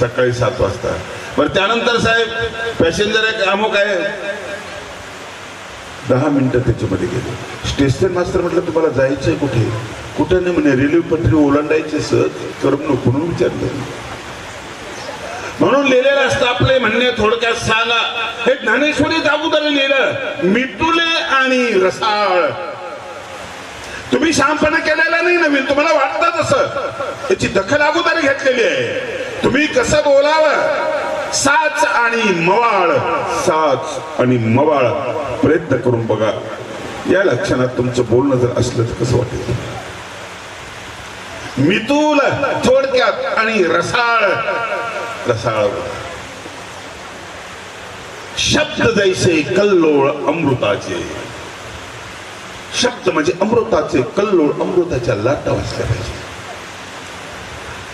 Speaker 5: सकाळी 7 वाजता. बरं त्यानंतर साहेब पॅसेंजर आहे अमुक आहे, 10 मिनिटं त्याच्यामध्ये गेले. स्टेशन मास्टर म्हटलं तुम्हाला जायचंय कुठे? कुठे नाही म्हणे, रेल्वे पटरी ओलांडायचे सहज करमणूक म्हणून विचारलं. म्हणून लिहिलेलं असतं आपले म्हणणे थोडक्यात सांगा. हे ज्ञानेश्वरीत अगोदर लिहिलं, मिटुले आणि रसाळ. तुम्ही शहाणपणा केलेला नाही नवीन, तुम्हाला वाटतं तसं. याची दखल अगोदर घेतलेली आहे. तुम्ही कसं बोलावं, साच आणि मवाळ, साच आणि मवाळ प्रयत्न करून बघा. या लक्षणात तुमचं बोलणं जर असलं तर कसं वाटेल? मितूल थोडक्यात आणि रसाळ रसाळ. शब्द जैसे कल्लोळ अमृताचे. शब्द म्हणजे अमृताचे, कल्लोळ अमृताच्या लाटा वाजल्या पाहिजे.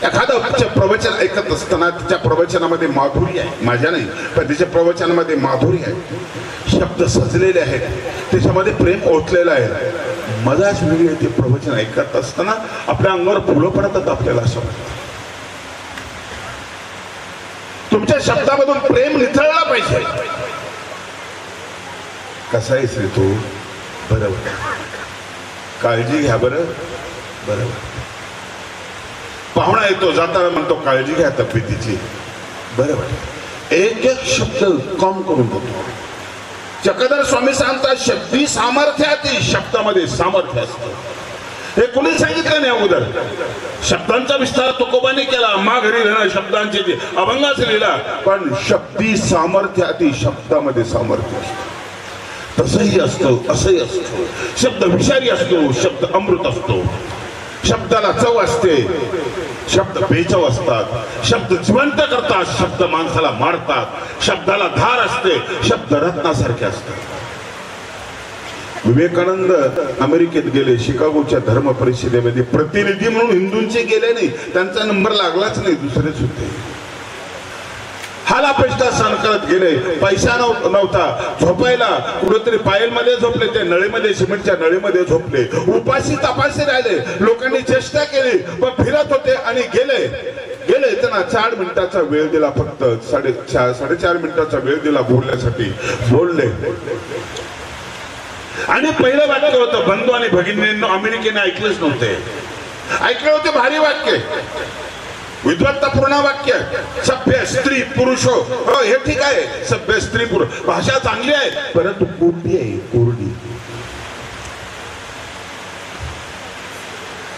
Speaker 5: एखादं प्रवचन ऐकत असताना तिच्या प्रवचनामध्ये माधुर्य आहे, माझ्या नाही पण तिच्या प्रवचनामध्ये माधुर्य आहे. शब्द सजलेले आहेत, त्याच्यामध्ये प्रेम ओतलेलं आहे. मजाच वेगळी आहे. ते प्रवचन ऐकत असताना आपल्या अंगावर फुलं पडतात. आपल्याला असं वाटतं तुमच्या शब्दामधून प्रेम निथळला पाहिजे. कसा आहेस रे तू? बरोबर. काळजी घ्या बरं. बरोबर. पाहुणा येतो, जाताना म्हणतो काळजी घ्या तब्येतीची. बरोबर. एक एक शब्द कम करून बोलतो. चक्रधर स्वामी सांगतात, शब्दी सामर्थ्यातील शब्दामध्ये सामर्थ्य असतं. हे कोणी सांगितलं नाही अगोदर. शब्दांचा विस्तार तुकोबाने केला, माघारी लिहिला शब्दांचे जे अभंगाच लिहिला. पण शब्दी सामर्थ्यातील शब्दामध्ये सामर्थ्य असतं. तसंही असतं, असंही असतं. शब्द विषारी असतो, शब्द अमृत असतो. शब्दाला चव असते, शब्द बेचव असतात. शब्द जिवंत करतात, शब्द माणसाला मारतात. शब्दाला धार असते, शब्द रत्नासारखे असतात. विवेकानंद अमेरिकेत गेले, शिकागोच्या धर्म परिषदेमध्ये प्रतिनिधी म्हणून हिंदूंचे गेले नाही, त्यांचा नंबर लागलाच नाही, दुसरेच होते. हालापेष्टा सहन करत गेले. पैसा नव्हता झोपायला, कुठेतरी पायलमध्ये झोपले, त्या नळीमध्ये, सिमेंटच्या नळीमध्ये झोपले, उपाशी तपाशी राहिले. लोकांनी चेष्टा केली, पण फिरत होते आणि गेले. त्यांना 4 मिनिटाचा वेळ दिला, फक्त 4.5 मिनिटाचा वेळ दिला बोलण्यासाठी. बोलले आणि पहिलं वाक्य होतं, बंधू आणि भगिनींनो, अमेरिकेने ऐकलेच नव्हते. ऐकले होते भारी वाक्य, विद्वत्तापूर्ण वाक्य, सभ्य स्त्री पुरुष. हो हे ठीक आहे, सभ्य स्त्री पुरुष, भाषा चांगली आहे, परंतु कोरडी आहे, कोरडी.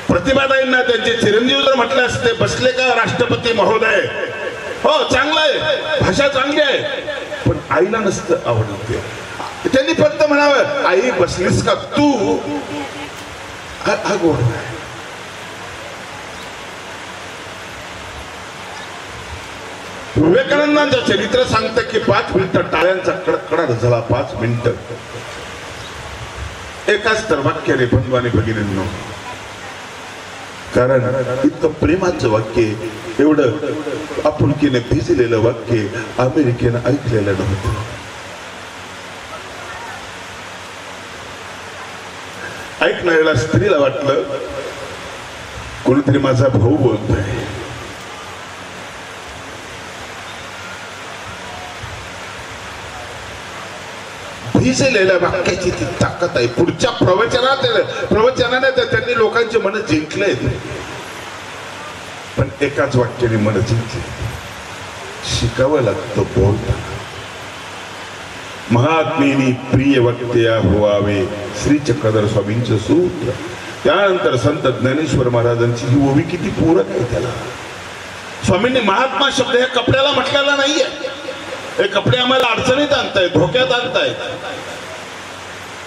Speaker 5: प्रतिभाताईंना त्यांचे चिरंजीव जर म्हटले असते, बसले का राष्ट्रपती महोदय, हो चांगलं आहे, भाषा चांगली आहे, पण आईला नसतं आवडत. त्यांनी फक्त म्हणावं, आई बसलीस का तू, हा गोड. विवेकानंदांचं चरित्र सांगतं की 5 मिनिटं टाळ्यांचा कडकडाट झाला. 5 मिनिटं एकाच तर वाक्याने बंधू आणि भगिनींनो, कारण इतकं प्रेमाचं वाक्य, एवढं आपुलकीने भिजलेलं वाक्य अमेरिकेनं ऐकलेलं नव्हतं. ऐकणाऱ्याला स्त्रीला वाटलं कोणीतरी माझा भाऊ बोलतोय. भिजलेल्या वाक्याची ती ताकद आहे. पुढच्या प्रवचनाने त्यांनी लोकांची मन जिंकले, पण एकाच वाक्याने मन जिंकले. शिकावं लागतं बोलताना. महात्मेनी प्रिय वक्त्या व्हावे, श्री चक्रधर स्वामींचं सूत्र. त्यानंतर संत ज्ञानेश्वर महाराजांची ही ओवी किती पूरक आहे. त्याला स्वामींनी महात्मा शब्द हे कपड्याला म्हटलेला नाहीये. हे कपडे आम्हाला अडचणीत आणतायत, धोक्यात आणतायत.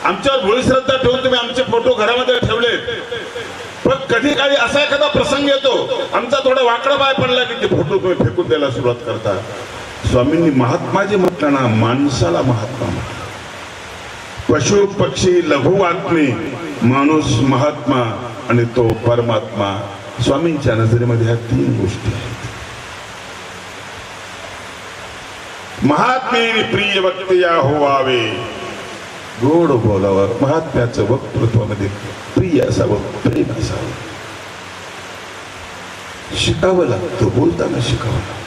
Speaker 5: आमच्यावर भोळी श्रद्धा ठेवून तुम्ही आमचे फोटो घरामध्ये ठेवले, पण कधी काळी असा एखादा प्रसंग येतो, आमचा थोडा वाकडा पाय पडला की ते फोटो तुम्ही फेकून द्यायला सुरुवात करता. स्वामींनी महात्मा जे म्हटलं ना, माणसाला महात्मा म्हटलं. पशु पक्षी लघु आत्मे, माणूस महात्मा आणि तो परमात्मा. स्वामींच्या नजरेमध्ये ह्या 3 गोष्टी आहेत. महात्मेने प्रिय वक्त्या व्हावे, गोड बोलावं. महात्म्याचं वक्तृत्वामध्ये प्रिय असावं, प्रेम असावं. शिकावं लागतं, बोलताना शिकावं लागतं.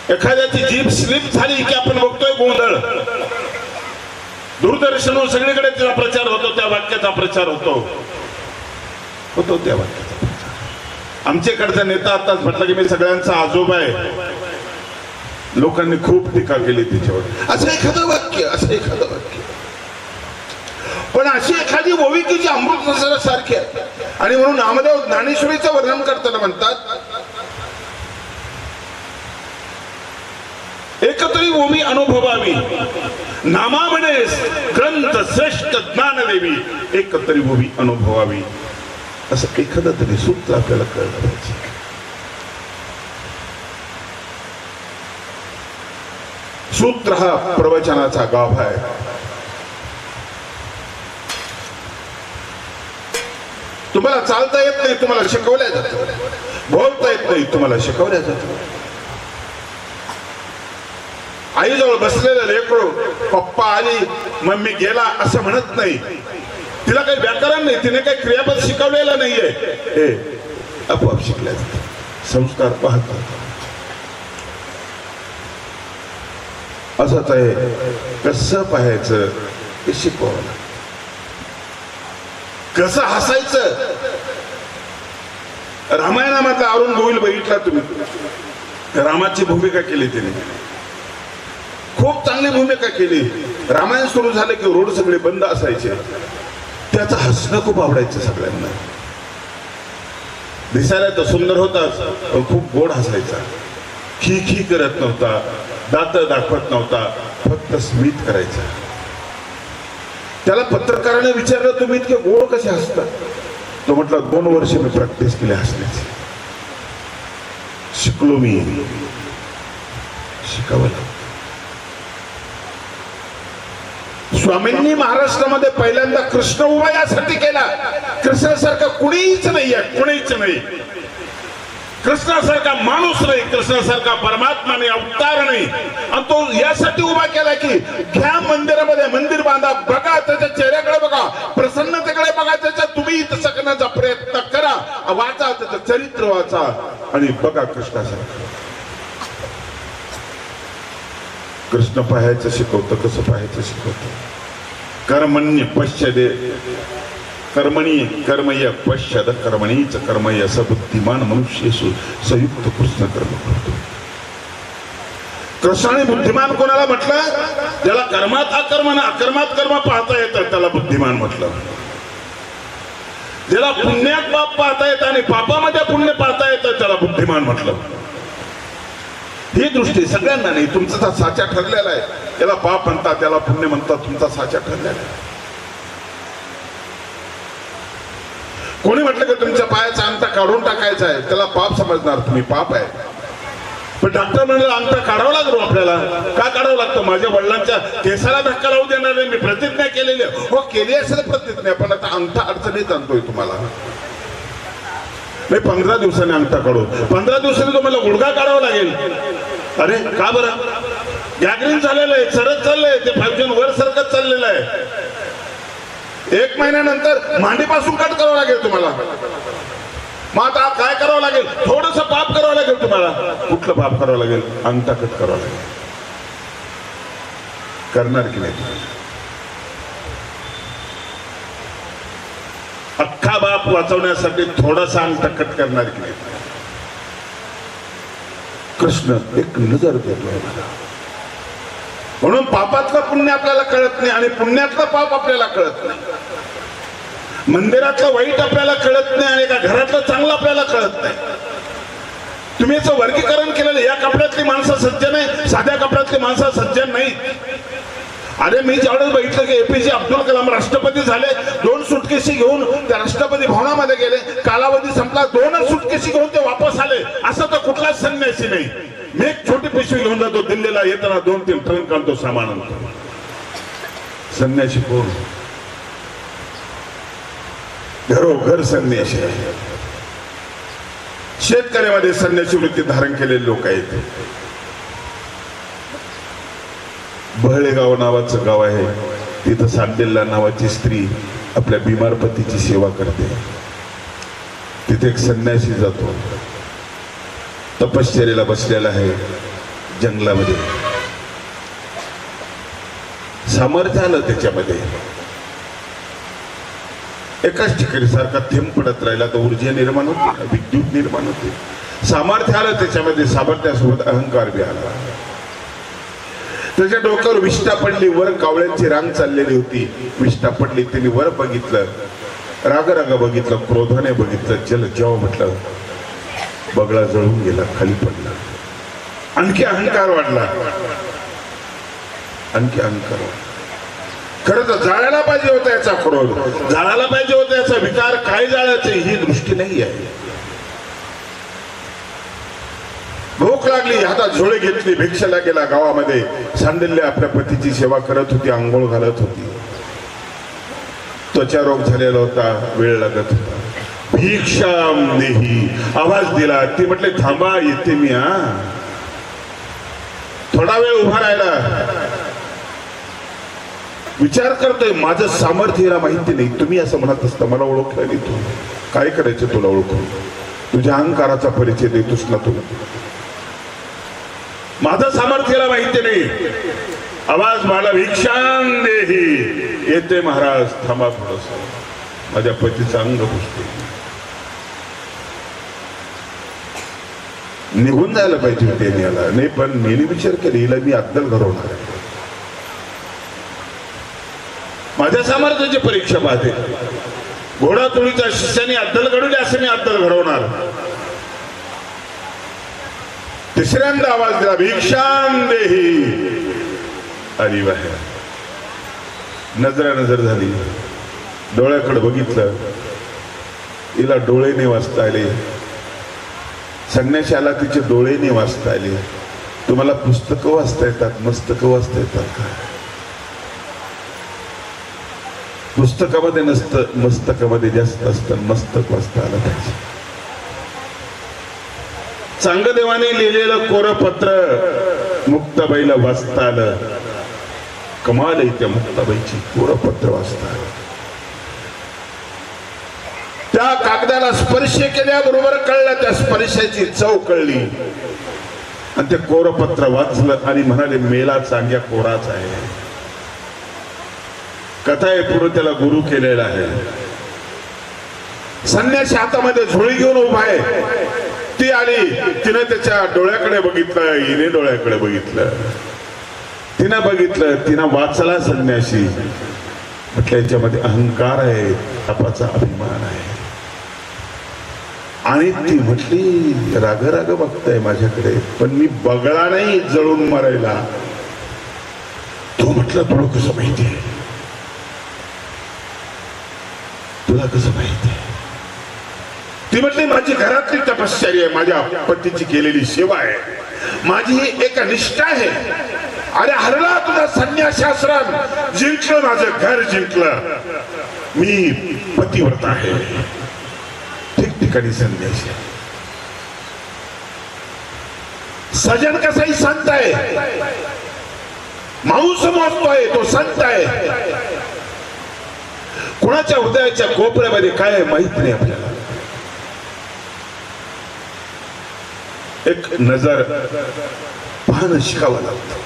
Speaker 5: एखाद्याची जीभ स्लिप झाली की आपण बघतोय गोंधळ. दूरदर्शनवर सगळीकडे त्याचा प्रचार होतो, त्या वाक्याचा प्रचार होतो त्या वाक्याचा प्रचार. आमच्याकडचा नेता आताच म्हटलं की मी सगळ्यांचा आजोबा आहे. लोकांनी खूप टीका केली त्याच्यावर. असं एखादं वाक्य, पण अशी एखादी ओवी की जी अमृत सारखी आहे. आणि म्हणून नामदेव ज्ञानेश्वरीचं वर्णन करताना म्हणतात, एकतरी ओवी अनुभवावी, नामामणे ग्रंथ श्रेष्ठ ज्ञान देवी. एकतरी ओवी अनुभवावी, असं एखादं तरी सूत्र आपल्याला कळलं पाहिजे. सूत्र हा प्रवचनाचा गाभा आहे. तुम्हाला चालता येत नाही, तुम्हाला शिकवल्या जातं. बोलता येत नाही, तुम्हाला शिकवल्या जातं. आईजवळ बसलेलं लेकरू पप्पा आली मम्मी गेला असं म्हणत नाही. तिला काही व्याकरण नाही, तिने काही क्रियापद शिकवलेलं नाहीये. हे आपोआप शिकल्या जातं. संस्कार पाहतात. असंच आहे, कसं पाहायचं हे शिकवावं. कसं हसायचं. रामायणामधला अरुण गोविल बघितला तुम्ही, रामाची भूमिका केली तिने, खूप चांगली भूमिका केली. रामायण सुरू झालं की रोड सगळे बंद असायचे. त्याचं हसणं खूप आवडायचं सगळ्यांना. दिसायला तर सुंदर होताच, पण खूप गोड हसायचा. खी खी करत नव्हता, दात दाखवत नव्हता, फक्त स्मित करायचा. त्याला पत्रकाराने विचारलं, तुम्ही इतके गोड कसे हसता? तो म्हटला, 2 वर्ष मी प्रॅक्टिस केली हसण्याची. शिकलो मी. शिकावं लागतं. स्वामींनी महाराष्ट्रामध्ये पहिल्यांदा कृष्ण उभा यासाठी केला. कृष्णासारखा कुणीच नाही आहे, कुणीच नाही. कृष्णासारखा माणूस नाही, कृष्णासारखा परमात्मा नाही, अवतार नाही. आणि तो यासाठी उभा केला की घ्या मंदिरामध्ये मंदिर बांधा, बघा त्याच्या चेहऱ्याकडे बघा, प्रसन्नतेकडे बघा, त्याच्या तुम्ही तसं करण्याचा प्रयत्न करा, वाचा त्याचं चरित्र वाचा आणि बघा कृष्णासारखं. कृष्ण पाहायचं शिकवतं. कसं पाहायचं शिकवतं? कर्मण्य पश्यदे कर्मणी कर्मय पश्यद कर्मणीच कर्मय असं बुद्धिमान मनुष्य संयुक्त कृष्ण कर्म करतो. कृष्णाने बुद्धिमान कोणाला म्हटलं? ज्याला कर्मात अकर्मात कर्म पाहता येतं त्याला बुद्धिमान म्हटलं. ज्याला पुण्यात पाप पाहता येतं आणि पापामध्ये पुण्य पाहता येतं त्याला बुद्धिमान म्हटलं. ही दृष्टी सगळ्यांना नाही. तुमचा साचा ठरलेला आहे. त्याला पाप म्हणतात, त्याला पुण्य म्हणतात, तुमचा साचा ठरलेला आहे. कोणी म्हटलं की तुमच्या पायाचा अंगठा काढून टाकायचा आहे, त्याला पाप समजणार, तुम्ही पाप आहे. पण डॉक्टर म्हणलं अंगठा काढावा लागतो आपल्याला. का काढावं लागतं? माझ्या वडिलांच्या केसाला धक्का लावू देणार नाही, मी प्रतिज्ञा केलेली आहे. हो, केली असेल प्रतिज्ञा, पण आता अंगठा अडचणीत आणतोय तुम्हाला. नाही 15 दिवसांनी अंगठा काढू, 15 दिवसांनी तुम्हाला गुडघा काढावा लागेल. अरे का बरं? गॅगरिंग झालेलं आहे, सरत चाललंय, ते 5G वर सरकत चाललेलं आहे. 1 महिन्यानंतर मांडीपासून कट करावं लागेल तुम्हाला. मग आता काय करावं लागेल? थोडंसं पाप करावं लागेल तुम्हाला. कुठलं पाप करावं लागेल? अंगठा कट करावं लागेल. करणार की नाही? अख्खा बाप वाचवण्यासाठी थोडासा अंगठा कट करणार की नाही? कृष्ण एक नजर देतोय मला. म्हणून पापातलं पुण्य आपल्याला कळत नाही आणि पुण्यातलं पाप आपल्याला कळत नाही. मंदिरातलं वाईट आपल्याला कळत नाही आणि एका घरातलं चांगलं आपल्याला कळत नाही. तुम्ही याचं वर्गीकरण केलेलं. या कपड्यातली माणसं सज्जन आहे, साध्या कपड्यातली माणसं सज्जन नाही. अरे मी ज्यावेळेस बघितलं की APJ अब्दुल कलाम राष्ट्रपती झाले, 2 सुटकेसी घेऊन त्या राष्ट्रपती भवनामध्ये गेले, कालावधी संपला, 2च सुटकेसी घेऊन ते वापस आले. असं तर कुठलाच संन्यासी नाही. मी एक छोटी पिशवी घेऊन जातो दिल्लीला, येताना 2-3 ट्रंक आणतो सामान आणतो. संन्यासी कोण? घरोघर संन्यासी आहे. शेतकऱ्यामध्ये संन्यासी वृत्ती धारण केलेले लोक आहेत. बहळेगाव नावाचं गाव आहे, तिथं सांडेल्ला नावाची स्त्री आपल्या बिमार पतीची सेवा करते. तिथे एक संन्यासी जातो, तपश्चर्याला बसलेला आहे जंगलामध्ये. सामर्थ्य आलं त्याच्यामध्ये. एकाच ठिकाणी सारखा थेंब पडत राहिला तर ऊर्जा निर्माण होते, विद्युत निर्माण होते. सामर्थ्य आलं त्याच्यामध्ये, सामर्थ्यासोबत अहंकार बी आला. त्याच्या डोक्यावर विष्ठा पडली, वर कावळ्यांची रांग चाललेली होती. विष्ठा पडली, त्यांनी वर बघितलं, राग बघितलं, क्रोधाने बघितलं, जल जेव्हा म्हटलं, बगळा जळून गेला, खाली पडला. आणखी अहंकार वाढला, आणखी अहंकार वाढला. खरं तर जाळायला पाहिजे होता याचा क्रोध, जाळायला पाहिजे होता याचा विकार. काय जाळायचं ही दृष्टी नाही आहे. भूक लागली, हातात झोळे घेतली, भिक्षेला गेला गावामध्ये. सांडल्य आपल्या पतीची सेवा करत होती, आंघोळ घालत होती. त्वचा रोग झालेला होता, वेळ लागत होता. भिक्षाम देही आवाज दिला. ती म्हटले थांबा, येते मी. थोडा वेळ उभा राहिला, विचार करतोय माझं सामर्थ्य हिला माहिती नाही. तुम्ही असं म्हणत असता मला ओळखलं नाही. तू काय करायचं तुला ओळखून? तुझ्या अहंकाराचा परिचय देतोस ना तू. माझं सामर्थ्याला माहिती नाही. आवाज मला भिक्षाम देही, येते महाराज, थांबा थोडस, माझ्या पतीचं अंग पुसते. निघून जायला पाहिजे होते याला नाही, पण मी विचार केला हिला मी अद्दल घडवणार आहे. माझ्या सामर्थ्याची परीक्षा पाहते. घोडा तुळीच्या शिष्याने अद्दल घडवली, असं मी अद्दल घडवणार. तिसऱ्यांदा आवाज दिला, भिक्षाम देही. अरे बाहेर नजर झाली, डोळ्याकडे बघितलं, हिला डोळे नाही वाचता आले. संन्याशाला तिचे डोळे नाही वाचता आले. तुम्हाला पुस्तकं वाचता येतात, मस्तकं वाचता येतात का? पुस्तकामध्ये नसतं, मस्तकामध्ये जास्त असतं. मस्तक वाचता आलं पाहिजे. चांगदेवाने लिहिलेलं कोरं पत्र मुक्ताबाईला वाचता आलं. कमाल आहे त्या मुक्ताबाईची. कोरं पत्र वाचता आलं. त्या कागदाला स्पर्श केल्याबरोबर कळलं, त्या स्पर्शाची चव कळली. आणि ते कोरं पत्र वाचलं आणि म्हणाले मेला चांग्या कोराच आहे. कथा आहे, पुढे त्याला गुरु केलेला आहे. संन्यासी हातामध्ये झोळी घेऊन उभा आहे. ती आली, तिने त्याच्या डोळ्याकडे बघितलं, हिने डोळ्याकडे बघितलं, तिनं बघितलं, तिनं वाचला संन्यासी. म्हटलं याच्यामध्ये अहंकार आहे, तापाचा अभिमान आहे. आणि ती म्हटली राग राग बघताय माझ्याकडे, पण मी बगळा नाही जळून मरायला. तो म्हटलं तुला कसं माहितीये, तुला कसं माहितीये? ती म्हटली माझी घरातली तपश्चर्या आहे, माझ्या पतीची केलेली सेवा आहे, माझी ही एक निष्ठा आहे. अरे हरला तुझा संन्यासाश्रम, जिंकलं माझं घर जिंकलं, मी पतिव्रत आहे. ठिकठिकाणी संन्यास आहे. सजन कसाही संत आहे, मांस मोजतोय तो संत आहे. कुणाच्या हृदयाच्या कोपऱ्यामध्ये काय आहे माहित नाही आपल्याला. एक नजर पाहणं शिकावं लागतं,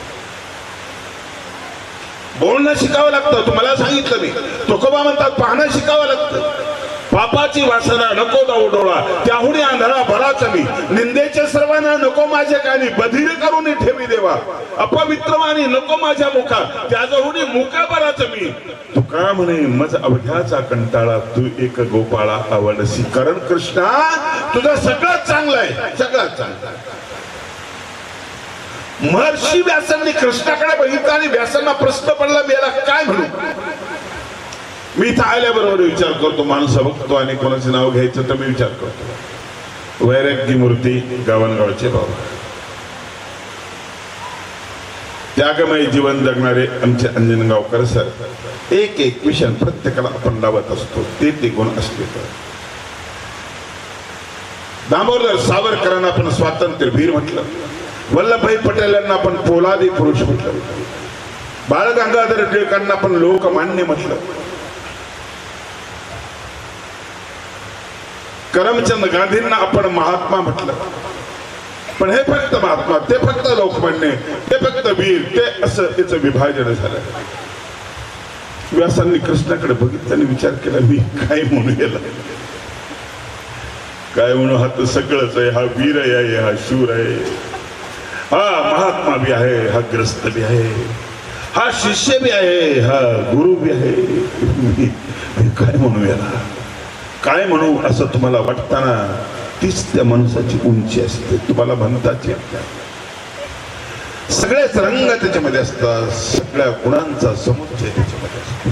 Speaker 5: बोलणं शिकावं लागतं. तुम्हाला सांगितलं मी, तुकोबा म्हणतात पाहणं शिकावं लागतं. पापाची वासना नको जाऊ डोळा, त्याहुनी आंधळा भराच मी. निंदेचे सर्वांना नको माझे कानी, बधीर करून ठेवी देवा. अपवित्रवाणी नको माझ्या मुखा, त्याजहुनी मुका बराच मी. तुका म्हणे मज अवघ्याचा कंटाळा, तू एक गोपाळा आवडसी. कारण कृष्णा तुझं सगळं चांगलं आहे, सगळं चांगलं आहे. महर्षी व्यासांनी कृष्णाकडे बघितलं आणि व्यासांना प्रश्न पडला, मी याला काय म्हणू? मी इथं आल्याबरोबर विचार करतो, माणसं बघतो आणि कोणाचं नाव घ्यायचं तर मी विचार करतो. वैराग्य मूर्ती गावनगावचे बाबा, त्यागमय जीवन जगणारे आमचे अंजनगावकर सर. एक एक विषय प्रत्येकाला आपण लावत असतो, ते गुण असले तर. दामोदर सावरकरांना आपण स्वातंत्र्यवीर म्हटलं, वल्लभभाई पटेल यांना आपण पोलादी पुरुष म्हटलं, बाळ गंगाधर टिळकांना आपण लोकमान्य म्हटलं, करमचंद गांधींना आपण महात्मा म्हटलं. पण हे फक्त महात्मा, ते फक्त लोकमान्य, ते फक्त वीर, ते असं त्याचं विभाजन झालं. व्यासांनी कृष्णाकडे बघितलं आणि विचार केला, मी काय म्हणू गेला, काय म्हणू? हा तर सगळंच आहे, हा वीर आहे, हा शूर आहे, हा महात्मा भी आहे, हा ग्रस्त भी आहे, हा शिष्य भी आहे, हा गुरु भी आहे. मी काय म्हणू याला, काय म्हणू असं तुम्हाला वाटताना तीच त्या माणसाची उंची असते. तुम्हाला म्हणतात सगळेच रंग त्याच्यामध्ये असतात, सगळ्या गुणांचा समुच्चय त्याच्यामध्ये असतो.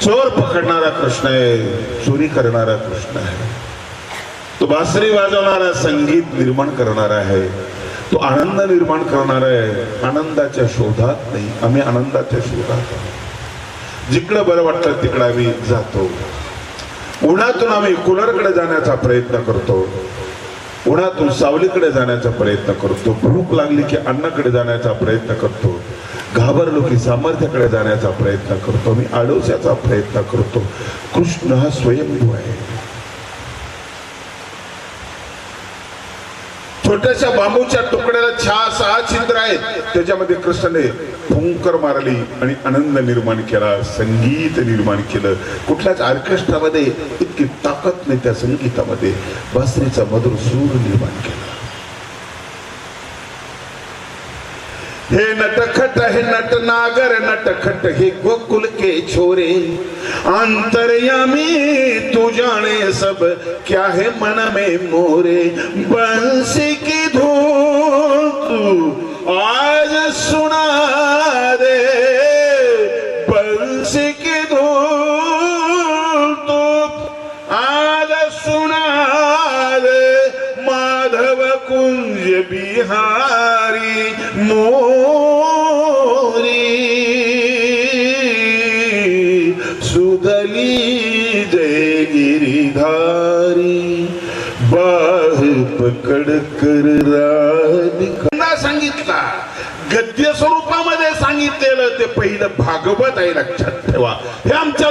Speaker 5: चोर पकडणारा कृष्ण आहे, चोरी करणारा कृष्ण आहे. तो बासरी वाजवणारा, संगीत निर्माण करणारा आहे, तो आनंद निर्माण करणारा आहे. आनंदाच्या शोधात नाही, आम्ही आनंदाच्या शोधात आहोत. जिकडं बरं वाटलं तिकडं आम्ही जातो. उन्हातून आम्ही कूलरकडे जाण्याचा प्रयत्न करतो, उन्हातून सावलीकडे जाण्याचा प्रयत्न करतो, भूक लागली की अन्नाकडे जाण्याचा प्रयत्न करतो, घाबरलो की सामर्थ्याकडे जाण्याचा प्रयत्न करतो, मी आडोस्याचा प्रयत्न करतो. कृष्ण हा स्वयंभू आहे. छोट्याशा बांबूच्या तुकड्याला 6 छिद्र आहेत, त्याच्यामध्ये कृष्णाने फुंकर मारली आणि आनंद निर्माण केला, संगीत निर्माण केलं. कुठल्याच ऑर्केस्ट्रामध्ये इतकी ताकद नाही त्या संगीतामध्ये. बासरीचा मधुर सूर निर्माण केला. हे नटखट, हे नट नागर नटखट, हे गोकुल के छोरे, अंतर्यामी तू जाने सब, क्या है मन में मोरे. बंसी की धून तू आज सुना दे, बंसी की धून तू आज सुना दे. माधव कुंज बिहारी मोरी. सुधली जय गिरिधारी बाह पकड कर राधिका सांगितला. गद्य स्वरूपामध्ये सांगितलेलं ते पहिलं भागवत आहे, लक्षात ठेवा. हे आमच्या